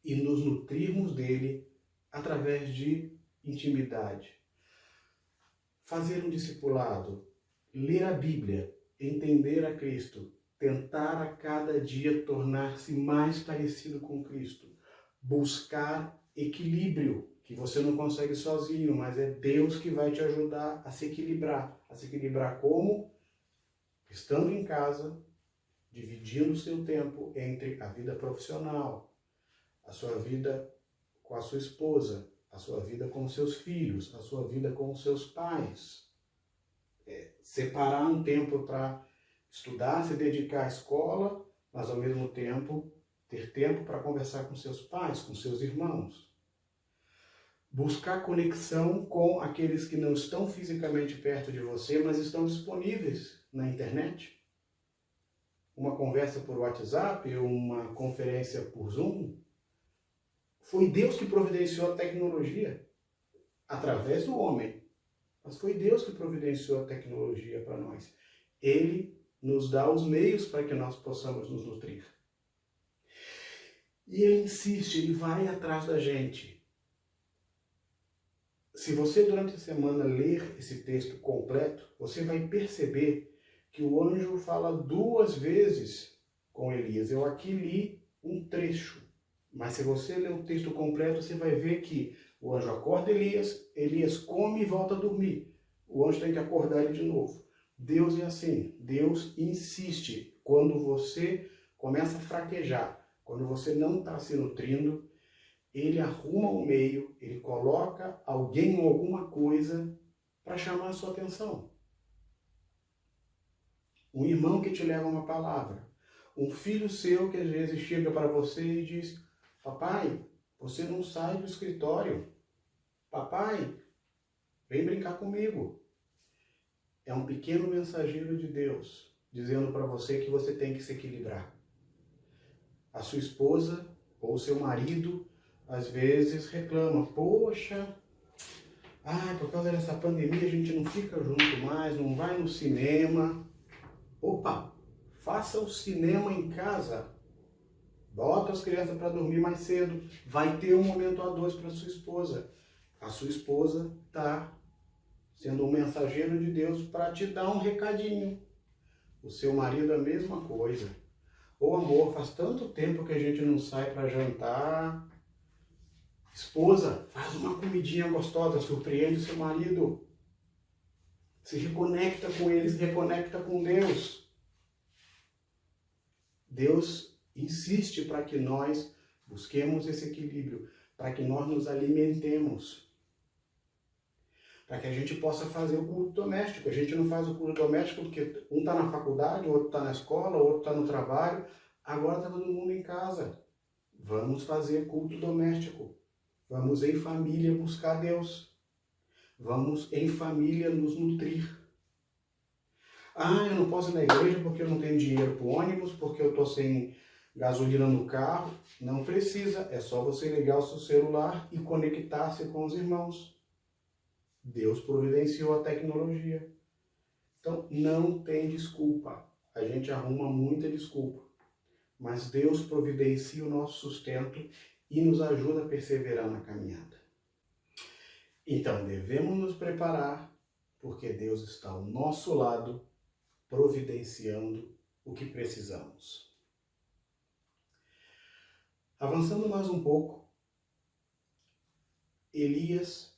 e nos nutrirmos dele através de intimidade. Fazer um discipulado, ler a Bíblia, entender a Cristo, tentar a cada dia tornar-se mais parecido com Cristo, buscar equilíbrio, que você não consegue sozinho, mas é Deus que vai te ajudar a se equilibrar. A se equilibrar como? Estando em casa, dividindo o seu tempo entre a vida profissional, a sua vida com a sua esposa, a sua vida com os seus filhos, a sua vida com os seus pais. Separar um tempo para estudar, se dedicar à escola, mas ao mesmo tempo ter tempo para conversar com seus pais, com seus irmãos. Buscar conexão com aqueles que não estão fisicamente perto de você, mas estão disponíveis na internet. Uma conversa por WhatsApp, uma conferência por Zoom. Foi Deus que providenciou a tecnologia através do homem. Mas foi Deus que providenciou a tecnologia para nós. Ele nos dá os meios para que nós possamos nos nutrir. E ele insiste, ele vai atrás da gente. Se você durante a semana ler esse texto completo, você vai perceber que o anjo fala 2 vezes com Elias. Eu aqui li um trecho, mas se você ler o texto completo, você vai ver que o anjo acorda Elias, Elias come e volta a dormir. O anjo tem que acordar ele de novo. Deus é assim, Deus insiste. Quando você começa a fraquejar, quando você não está se nutrindo, ele arruma um meio, ele coloca alguém ou alguma coisa para chamar a sua atenção. Um irmão que te leva uma palavra, um filho seu que às vezes chega para você e diz: papai, você não sai do escritório. Papai, vem brincar comigo. É um pequeno mensageiro de Deus, dizendo para você que você tem que se equilibrar. A sua esposa ou o seu marido, às vezes, reclama: poxa, por causa dessa pandemia a gente não fica junto mais, não vai no cinema. Opa, faça o cinema em casa. Bota as crianças para dormir mais cedo. Vai ter um momento a 2 para sua esposa. A sua esposa está sendo um mensageiro de Deus para te dar um recadinho. O seu marido a mesma coisa. Ô amor, faz tanto tempo que a gente não sai para jantar. Esposa, faz uma comidinha gostosa, surpreende o seu marido. Se reconecta com ele, se reconecta com Deus. Deus insiste para que nós busquemos esse equilíbrio, para que nós nos alimentemos. para que a gente possa fazer o culto doméstico. A gente não faz o culto doméstico porque um está na faculdade, o outro está na escola, o outro está no trabalho. Agora está todo mundo em casa. Vamos fazer culto doméstico. Vamos em família buscar Deus. Vamos em família nos nutrir. Ah, eu não posso ir na igreja porque eu não tenho dinheiro para o ônibus, porque eu estou sem gasolina no carro. Não precisa, é só você ligar o seu celular e conectar-se com os irmãos. Deus providenciou a tecnologia. Então, não tem desculpa. A gente arruma muita desculpa. Mas Deus providencia o nosso sustento e nos ajuda a perseverar na caminhada. Então, devemos nos preparar, porque Deus está ao nosso lado, providenciando o que precisamos. Avançando mais um pouco, Elias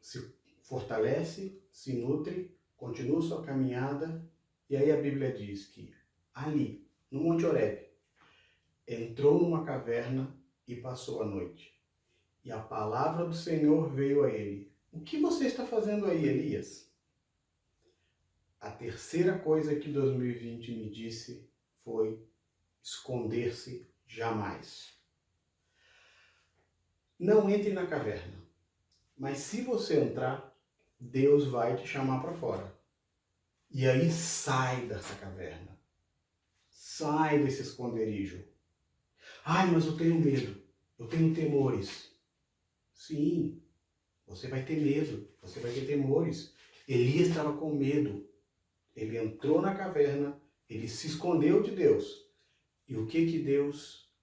se fortalece, se nutre, continua sua caminhada, e aí a Bíblia diz que ali, no Monte Horebe, entrou numa caverna e passou a noite. E a palavra do Senhor veio a ele. O que você está fazendo aí, Elias? A terceira coisa que 2020 me disse foi esconder-se jamais. Não entre na caverna, mas se você entrar, Deus vai te chamar para fora. E aí sai dessa caverna. Sai desse esconderijo. Ai, mas eu tenho medo. Eu tenho temores. Sim, você vai ter medo. Você vai ter temores. Elias estava com medo. Ele entrou na caverna. Ele se escondeu de Deus. E o que Deus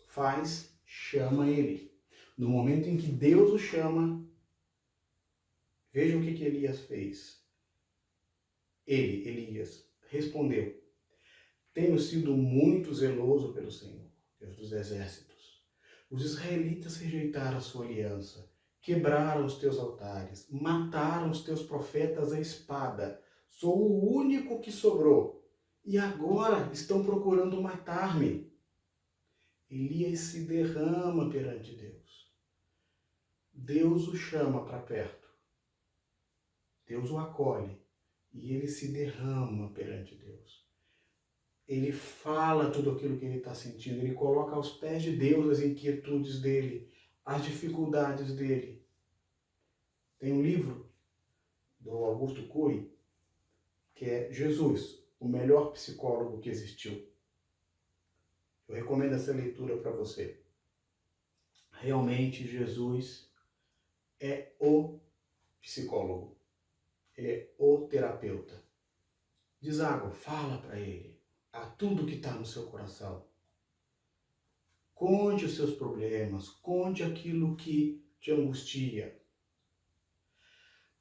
faz? Chama ele. No momento em que Deus o chama, veja o que Elias fez. Ele, Elias, respondeu: tenho sido muito zeloso pelo Senhor, Deus dos exércitos. Os israelitas rejeitaram a sua aliança, quebraram os teus altares, mataram os teus profetas à espada. Sou o único que sobrou. E agora estão procurando matar-me. Elias se derrama perante Deus. Deus o chama para perto. Deus o acolhe. E ele se derrama perante Deus. Ele fala tudo aquilo que ele está sentindo. Ele coloca aos pés de Deus as inquietudes dele, as dificuldades dele. Tem um livro do Augusto Cury, que é Jesus, o melhor psicólogo que existiu. Eu recomendo essa leitura para você. Realmente, Jesus é o psicólogo. Ele é o terapeuta. Deságua, fala para ele a tudo que está no seu coração. Conte os seus problemas, conte aquilo que te angustia.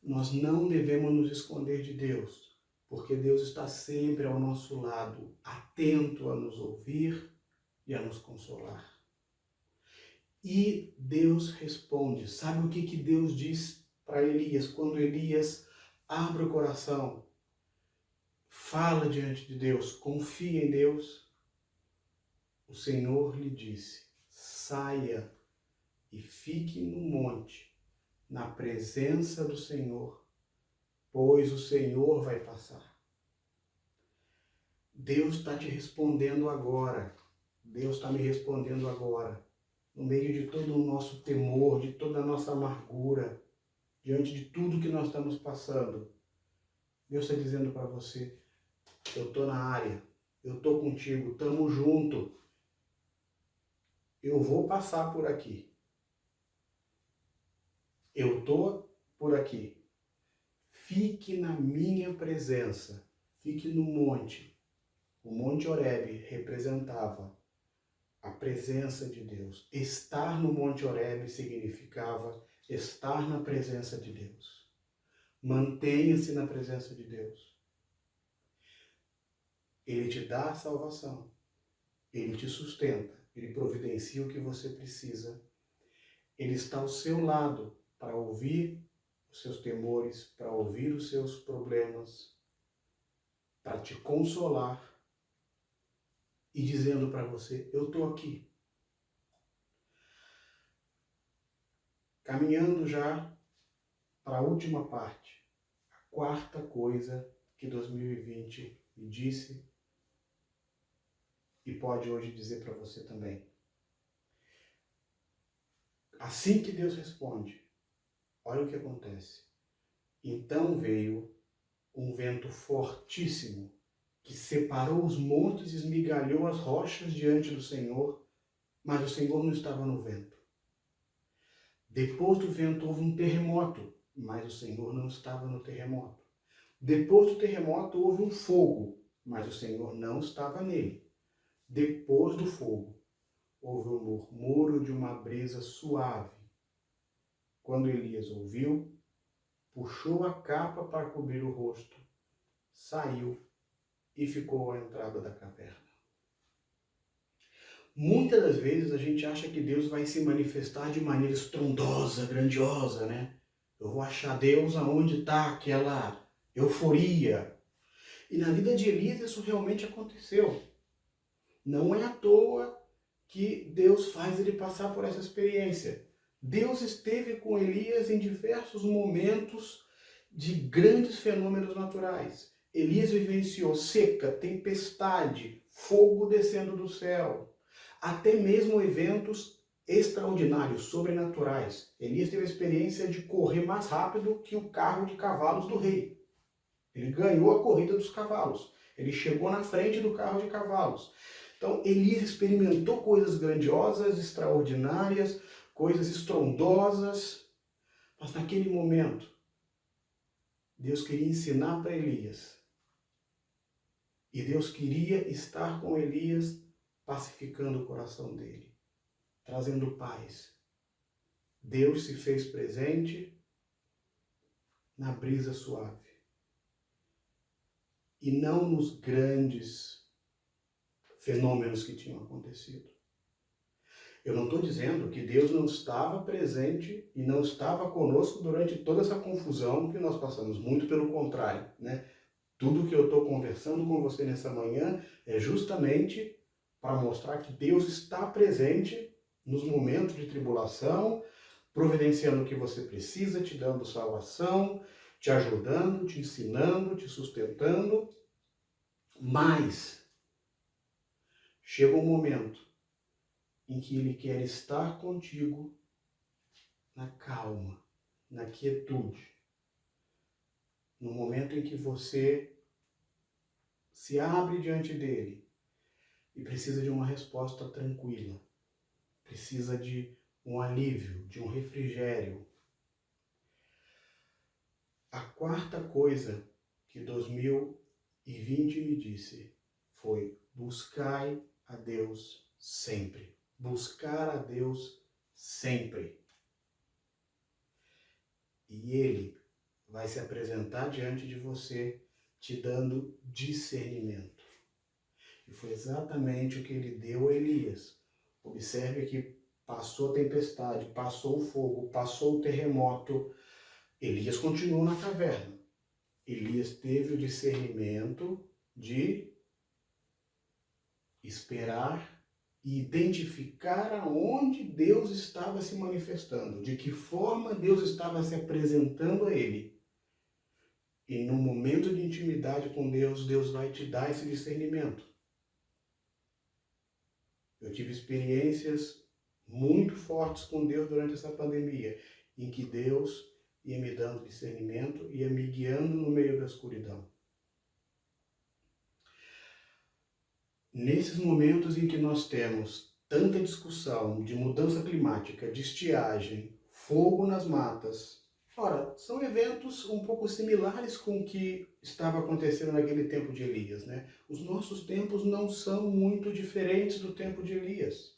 Nós não devemos nos esconder de Deus, porque Deus está sempre ao nosso lado, atento a nos ouvir e a nos consolar. E Deus responde. Sabe o que Deus diz para Elias quando Elias abre o coração? Fala diante de Deus, confia em Deus. O Senhor lhe disse: saia e fique no monte, na presença do Senhor, pois o Senhor vai passar. Deus está te respondendo agora. Deus está me respondendo agora. No meio de todo o nosso temor, de toda a nossa amargura, diante de tudo que nós estamos passando, Deus está dizendo para você: eu estou na área, eu estou contigo, estamos juntos. Eu vou passar por aqui. Eu estou por aqui. Fique na minha presença. Fique no monte. O Monte Horebe representava a presença de Deus. Estar no Monte Horebe significava estar na presença de Deus. Mantenha-se na presença de Deus. Ele te dá a salvação. Ele te sustenta. Ele providencia o que você precisa. Ele está ao seu lado para ouvir os seus temores, para ouvir os seus problemas, para te consolar e dizendo para você: eu estou aqui. Caminhando já para para a última parte. A quarta coisa que 2020 me disse e pode hoje dizer para você também. Assim que Deus responde, olha o que acontece. Então veio um vento fortíssimo que separou os montes e esmigalhou as rochas diante do Senhor, mas o Senhor não estava no vento. Depois do vento houve um terremoto, mas o Senhor não estava no terremoto. Depois do terremoto houve um fogo, mas o Senhor não estava nele. Depois do fogo houve um murmúrio de uma brisa suave. Quando Elias ouviu, puxou a capa para cobrir o rosto, saiu e ficou à entrada da caverna. Muitas das vezes a gente acha que Deus vai se manifestar de maneira estrondosa, grandiosa, né? Eu vou achar Deus aonde está aquela euforia. E na vida de Elias isso realmente aconteceu. Não é à toa que Deus faz ele passar por essa experiência. Deus esteve com Elias em diversos momentos de grandes fenômenos naturais. Elias vivenciou seca, tempestade, fogo descendo do céu, até mesmo eventos extraordinários, sobrenaturais. Elias teve a experiência de correr mais rápido que o carro de cavalos do rei. Ele ganhou a corrida dos cavalos. Ele chegou na frente do carro de cavalos. Então, Elias experimentou coisas grandiosas, extraordinárias, coisas estrondosas, mas naquele momento, Deus queria ensinar para Elias. E Deus queria estar com Elias, pacificando o coração dele, trazendo paz. Deus se fez presente na brisa suave. E não nos grandes fenômenos que tinham acontecido. Eu não estou dizendo que Deus não estava presente e não estava conosco durante toda essa confusão que nós passamos. Muito pelo contrário, né? Tudo que eu estou conversando com você nessa manhã é justamente para mostrar que Deus está presente nos momentos de tribulação, providenciando o que você precisa, te dando salvação, te ajudando, te ensinando, te sustentando. Mas chega um momento em que Ele quer estar contigo na calma, na quietude. No momento em que você se abre diante dEle e precisa de uma resposta tranquila, precisa de um alívio, de um refrigério. A quarta coisa que 2020 me disse foi: buscai a Deus sempre. Buscar a Deus sempre. E Ele vai se apresentar diante de você, te dando discernimento. E foi exatamente o que Ele deu a Elias. Observe que passou a tempestade, passou o fogo, passou o terremoto. Elias continuou na caverna. Elias teve o discernimento de esperar e identificar aonde Deus estava se manifestando, de que forma Deus estava se apresentando a ele. E no momento de intimidade com Deus, Deus vai te dar esse discernimento. Eu tive experiências muito fortes com Deus durante essa pandemia, em que Deus ia me dando discernimento, ia me guiando no meio da escuridão. Nesses momentos em que nós temos tanta discussão de mudança climática, de estiagem, fogo nas matas, ora, são eventos um pouco similares com o que estava acontecendo naquele tempo de Elias, né? Os nossos tempos não são muito diferentes do tempo de Elias.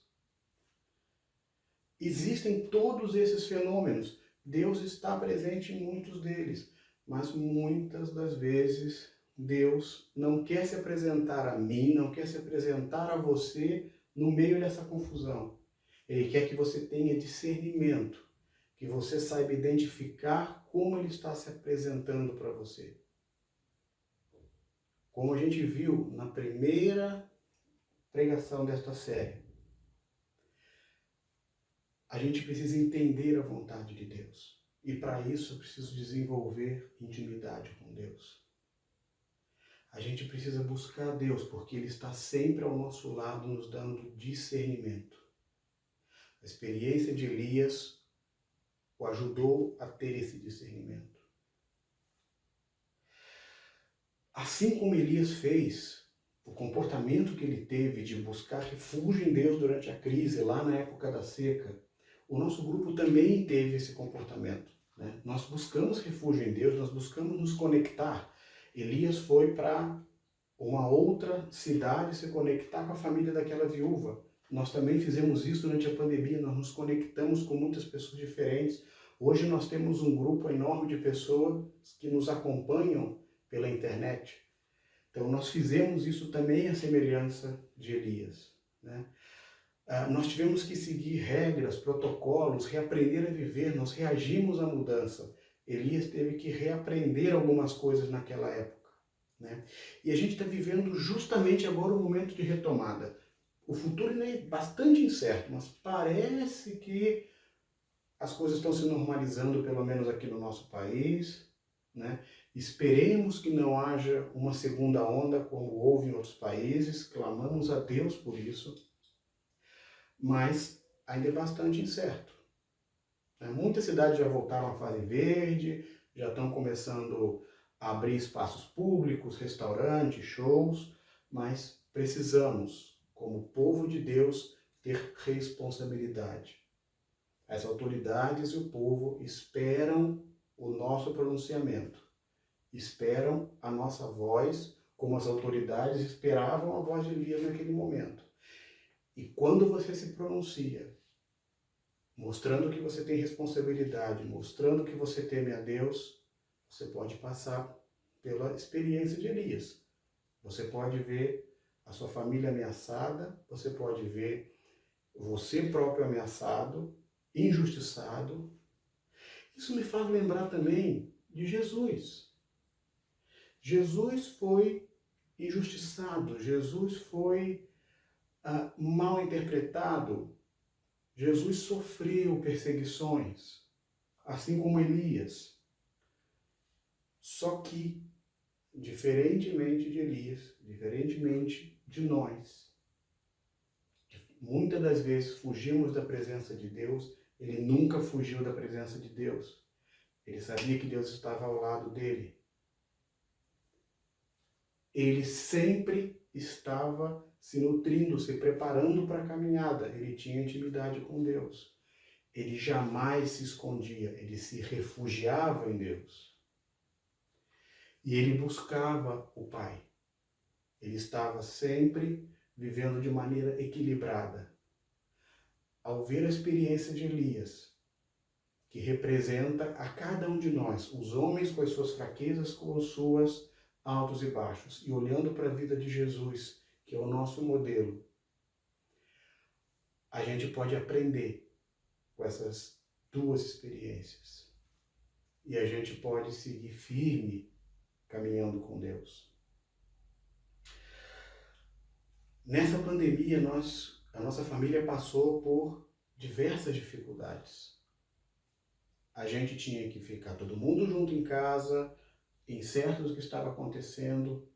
Existem todos esses fenômenos. Deus está presente em muitos deles, mas muitas das vezes Deus não quer se apresentar a mim, não quer se apresentar a você no meio dessa confusão. Ele quer que você tenha discernimento, que você saiba identificar como Ele está se apresentando para você. Como a gente viu na primeira pregação desta série, a gente precisa entender a vontade de Deus. E para isso eu preciso desenvolver intimidade com Deus. A gente precisa buscar Deus, porque Ele está sempre ao nosso lado, nos dando discernimento. A experiência de Elias o ajudou a ter esse discernimento. Assim como Elias fez, o comportamento que ele teve de buscar refúgio em Deus durante a crise, lá na época da seca, o nosso grupo também teve esse comportamento, né? Nós buscamos refúgio em Deus, nós buscamos nos conectar. Elias foi para uma outra cidade se conectar com a família daquela viúva. Nós também fizemos isso durante a pandemia, nós nos conectamos com muitas pessoas diferentes. Hoje nós temos um grupo enorme de pessoas que nos acompanham pela internet. Então nós fizemos isso também à semelhança de Elias, né? Nós tivemos que seguir regras, protocolos, reaprender a viver, nós reagimos à mudança. Elias teve que reaprender algumas coisas naquela época, né? E a gente está vivendo justamente agora um momento de retomada. O futuro ainda é bastante incerto, mas parece que as coisas estão se normalizando, pelo menos aqui no nosso país, né? Esperemos que não haja uma segunda onda como houve em outros países, clamamos a Deus por isso, mas ainda é bastante incerto, né? Muitas cidades já voltaram à fase verde, já estão começando a abrir espaços públicos, restaurantes, shows, mas precisamos, como povo de Deus, ter responsabilidade. As autoridades e o povo esperam o nosso pronunciamento, esperam a nossa voz, como as autoridades esperavam a voz de Elias naquele momento. E quando você se pronuncia, mostrando que você tem responsabilidade, mostrando que você teme a Deus, você pode passar pela experiência de Elias. Você pode ver a sua família ameaçada, você pode ver você próprio ameaçado, injustiçado. Isso me faz lembrar também de Jesus. Jesus foi injustiçado, Jesus foi mal interpretado, Jesus sofreu perseguições, assim como Elias. Só que, diferentemente de Elias, diferentemente de nós, muitas das vezes fugimos da presença de Deus, ele nunca fugiu da presença de Deus. Ele sabia que Deus estava ao lado dele. Ele sempre estava se nutrindo, se preparando para a caminhada. Ele tinha intimidade com Deus. Ele jamais se escondia, ele se refugiava em Deus. E ele buscava o Pai. Ele estava sempre vivendo de maneira equilibrada. Ao ver a experiência de Elias, que representa a cada um de nós, os homens com as suas fraquezas, com as suas altos e baixos, e olhando para a vida de Jesus, que é o nosso modelo, a gente pode aprender com essas duas experiências. E a gente pode seguir firme caminhando com Deus. Nessa pandemia, a nossa família passou por diversas dificuldades. A gente tinha que ficar todo mundo junto em casa, incerto do que estava acontecendo.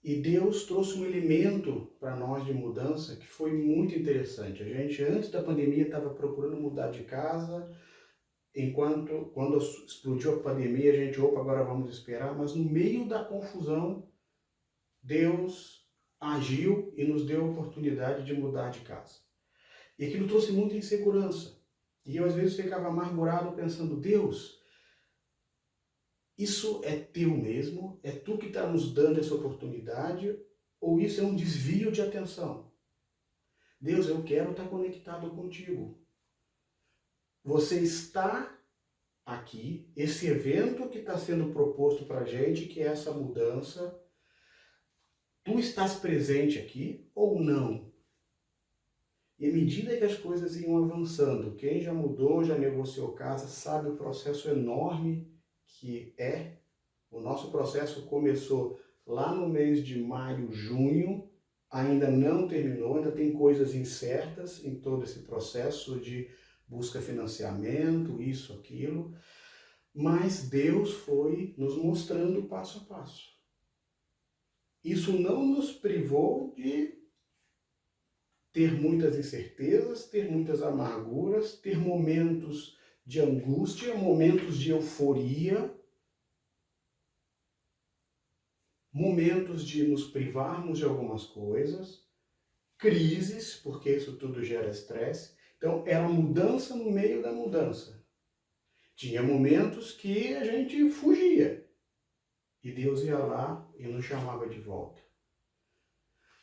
E Deus trouxe um elemento para nós de mudança que foi muito interessante. A gente, antes da pandemia, estava procurando mudar de casa. Quando explodiu a pandemia, a gente, agora vamos esperar. Mas no meio da confusão, Deus agiu e nos deu a oportunidade de mudar de casa. E aquilo trouxe muita insegurança. E eu, às vezes, ficava amargurado pensando, Deus, isso é teu mesmo? É tu que está nos dando essa oportunidade? Ou isso é um desvio de atenção? Deus, eu quero estar conectado contigo. Você está aqui, esse evento que está sendo proposto para a gente, que é essa mudança, tu estás presente aqui ou não? E à medida que as coisas iam avançando, quem já mudou, já negociou casa, sabe o processo enorme que é. O nosso processo começou lá no mês de maio, junho, ainda não terminou, ainda tem coisas incertas em todo esse processo de busca financiamento, isso, aquilo. mas Deus foi nos mostrando passo a passo. Isso não nos privou de ter muitas incertezas, ter muitas amarguras, ter momentos de angústia, momentos de euforia, momentos de nos privarmos de algumas coisas, crises, porque isso tudo gera estresse. Então, era mudança no meio da mudança. Tinha momentos que a gente fugia e Deus ia lá e nos chamava de volta.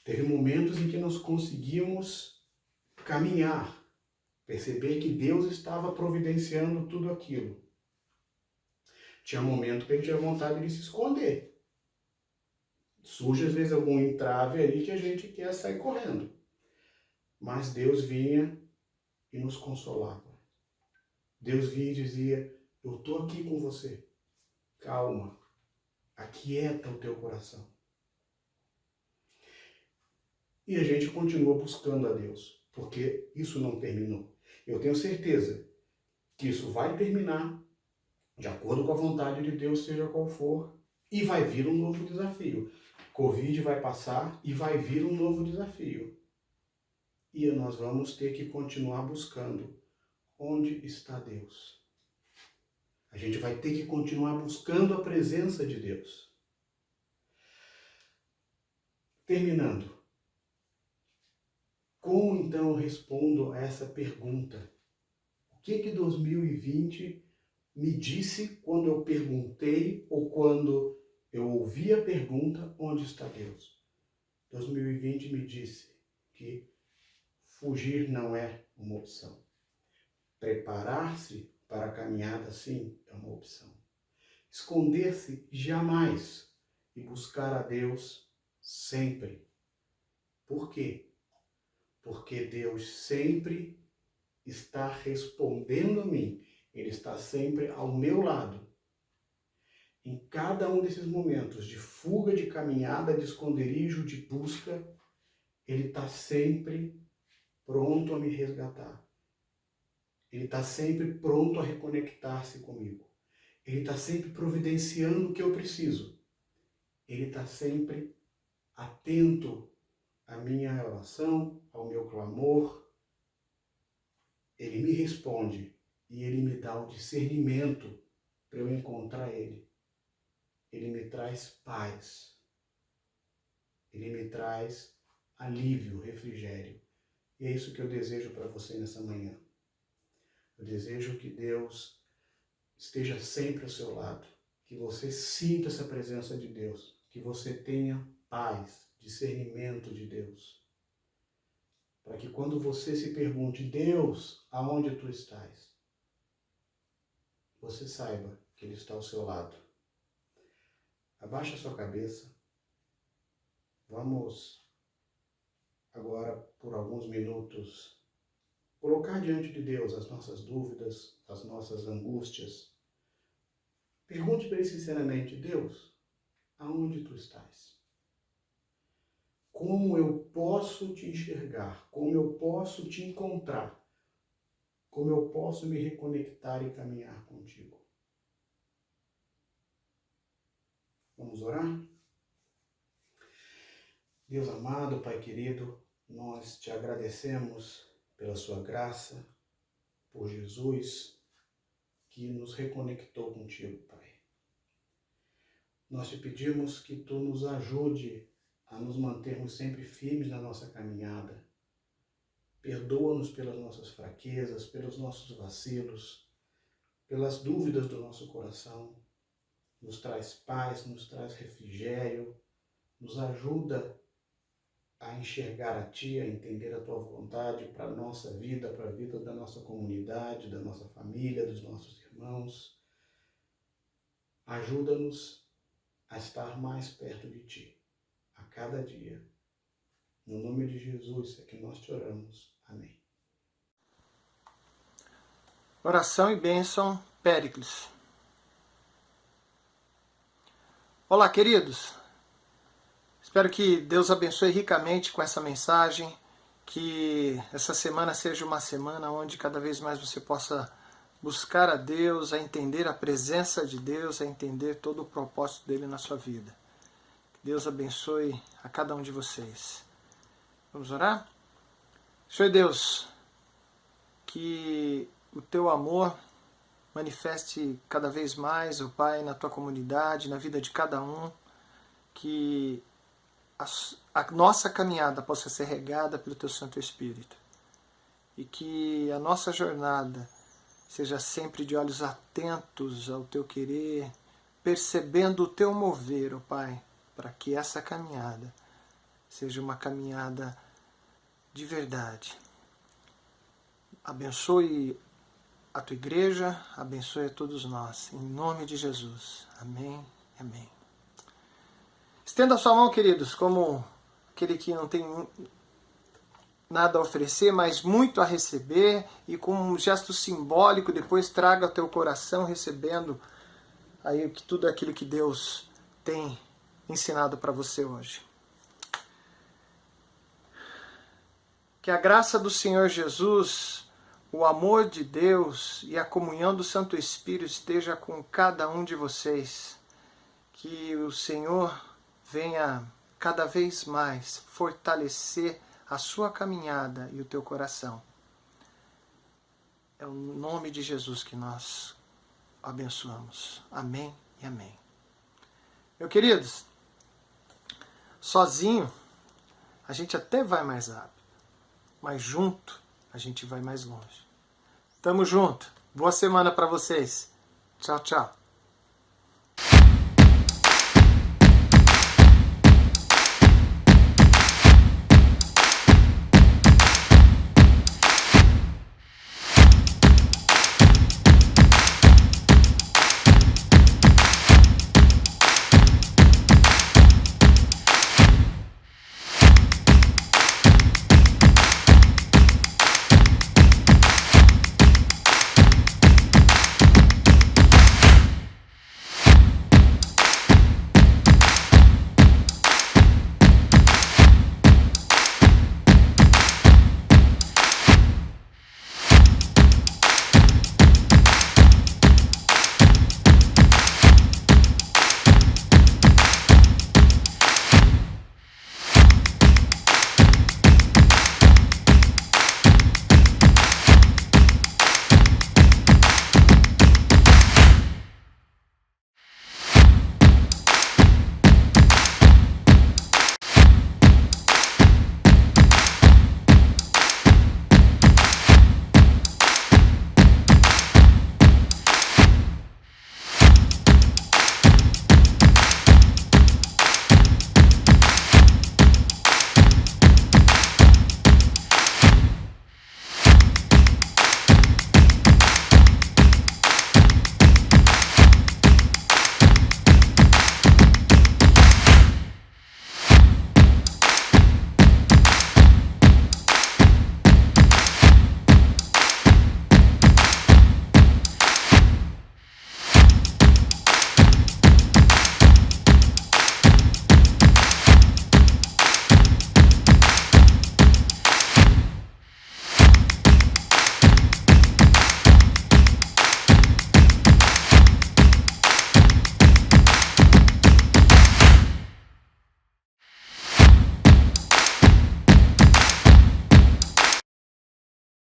Teve momentos em que nós conseguimos caminhar, perceber que Deus estava providenciando tudo aquilo. Tinha momento que a gente tinha vontade de se esconder. Surge às vezes algum entrave aí que a gente quer sair correndo. Mas Deus vinha e nos consolava. Deus vinha e dizia, eu estou aqui com você. Calma, aquieta o teu coração. E a gente continua buscando a Deus, porque isso não terminou. Eu tenho certeza que isso vai terminar, de acordo com a vontade de Deus, seja qual for, e vai vir um novo desafio. Covid vai passar e vai vir um novo desafio. E nós vamos ter que continuar buscando onde está Deus. A gente vai ter que continuar buscando a presença de Deus. Terminando. Como então eu respondo a essa pergunta? O que 2020 me disse quando eu perguntei ou quando eu ouvi a pergunta, onde está Deus? 2020 me disse que fugir não é uma opção. Preparar-se para a caminhada, sim, é uma opção. Esconder-se jamais e buscar a Deus sempre. Por quê? Porque Deus sempre está respondendo a mim. Ele está sempre ao meu lado. Em cada um desses momentos de fuga, de caminhada, de esconderijo, de busca, Ele está sempre pronto a me resgatar. Ele está sempre pronto a reconectar-se comigo. Ele está sempre providenciando o que eu preciso. Ele está sempre atento à minha oração, ao meu clamor. Ele me responde e Ele me dá o discernimento para eu encontrar Ele. Ele me traz paz. Ele me traz alívio, refrigério. E é isso que eu desejo para você nessa manhã. Eu desejo que Deus esteja sempre ao seu lado, que você sinta essa presença de Deus, que você tenha paz, discernimento de Deus. Para que quando você se pergunte, Deus, aonde tu estás? Você saiba que Ele está ao seu lado. Abaixa a sua cabeça. Vamos agora, por alguns minutos, colocar diante de Deus as nossas dúvidas, as nossas angústias. Pergunte para Ele sinceramente, Deus, aonde tu estás? Como eu posso te enxergar? Como eu posso te encontrar? Como eu posso me reconectar e caminhar contigo? Vamos orar? Deus amado, Pai querido, nós te agradecemos pela sua graça, por Jesus, que nos reconectou contigo, Pai. Nós te pedimos que tu nos ajude a nos mantermos sempre firmes na nossa caminhada. Perdoa-nos pelas nossas fraquezas, pelos nossos vacilos, pelas dúvidas do nosso coração. Nos traz paz, nos traz refrigério, nos ajuda a enxergar a Ti, a entender a Tua vontade para a nossa vida, para a vida da nossa comunidade, da nossa família, dos nossos irmãos. Ajuda-nos a estar mais perto de Ti, a cada dia. No nome de Jesus é que nós te oramos. Amém. Oração e bênção, Péricles. Olá, queridos. Espero que Deus abençoe ricamente com essa mensagem, que essa semana seja uma semana onde cada vez mais você possa buscar a Deus, a entender a presença de Deus, a entender todo o propósito dele na sua vida. Deus abençoe a cada um de vocês. Vamos orar? Senhor Deus, que o teu amor manifeste cada vez mais, ó Pai, na tua comunidade, na vida de cada um, que a nossa caminhada possa ser regada pelo teu Santo Espírito e que a nossa jornada seja sempre de olhos atentos ao teu querer, percebendo o teu mover, ó Pai, para que essa caminhada seja uma caminhada de verdade. Abençoe a tua igreja, abençoe a todos nós, em nome de Jesus. Amém, amém. Estenda a sua mão, queridos, como aquele que não tem nada a oferecer, mas muito a receber, e com um gesto simbólico, depois traga ao teu coração, recebendo aí tudo aquilo que Deus tem ensinado para você hoje. Que a graça do Senhor Jesus, o amor de Deus e a comunhão do Santo Espírito esteja com cada um de vocês. Que o Senhor venha cada vez mais fortalecer a sua caminhada e o teu coração. É o nome de Jesus que nós abençoamos. Amém e amém. Meus queridos, sozinho a gente até vai mais rápido, mas junto a gente vai mais longe. Tamo junto. Boa semana para vocês. Tchau, tchau.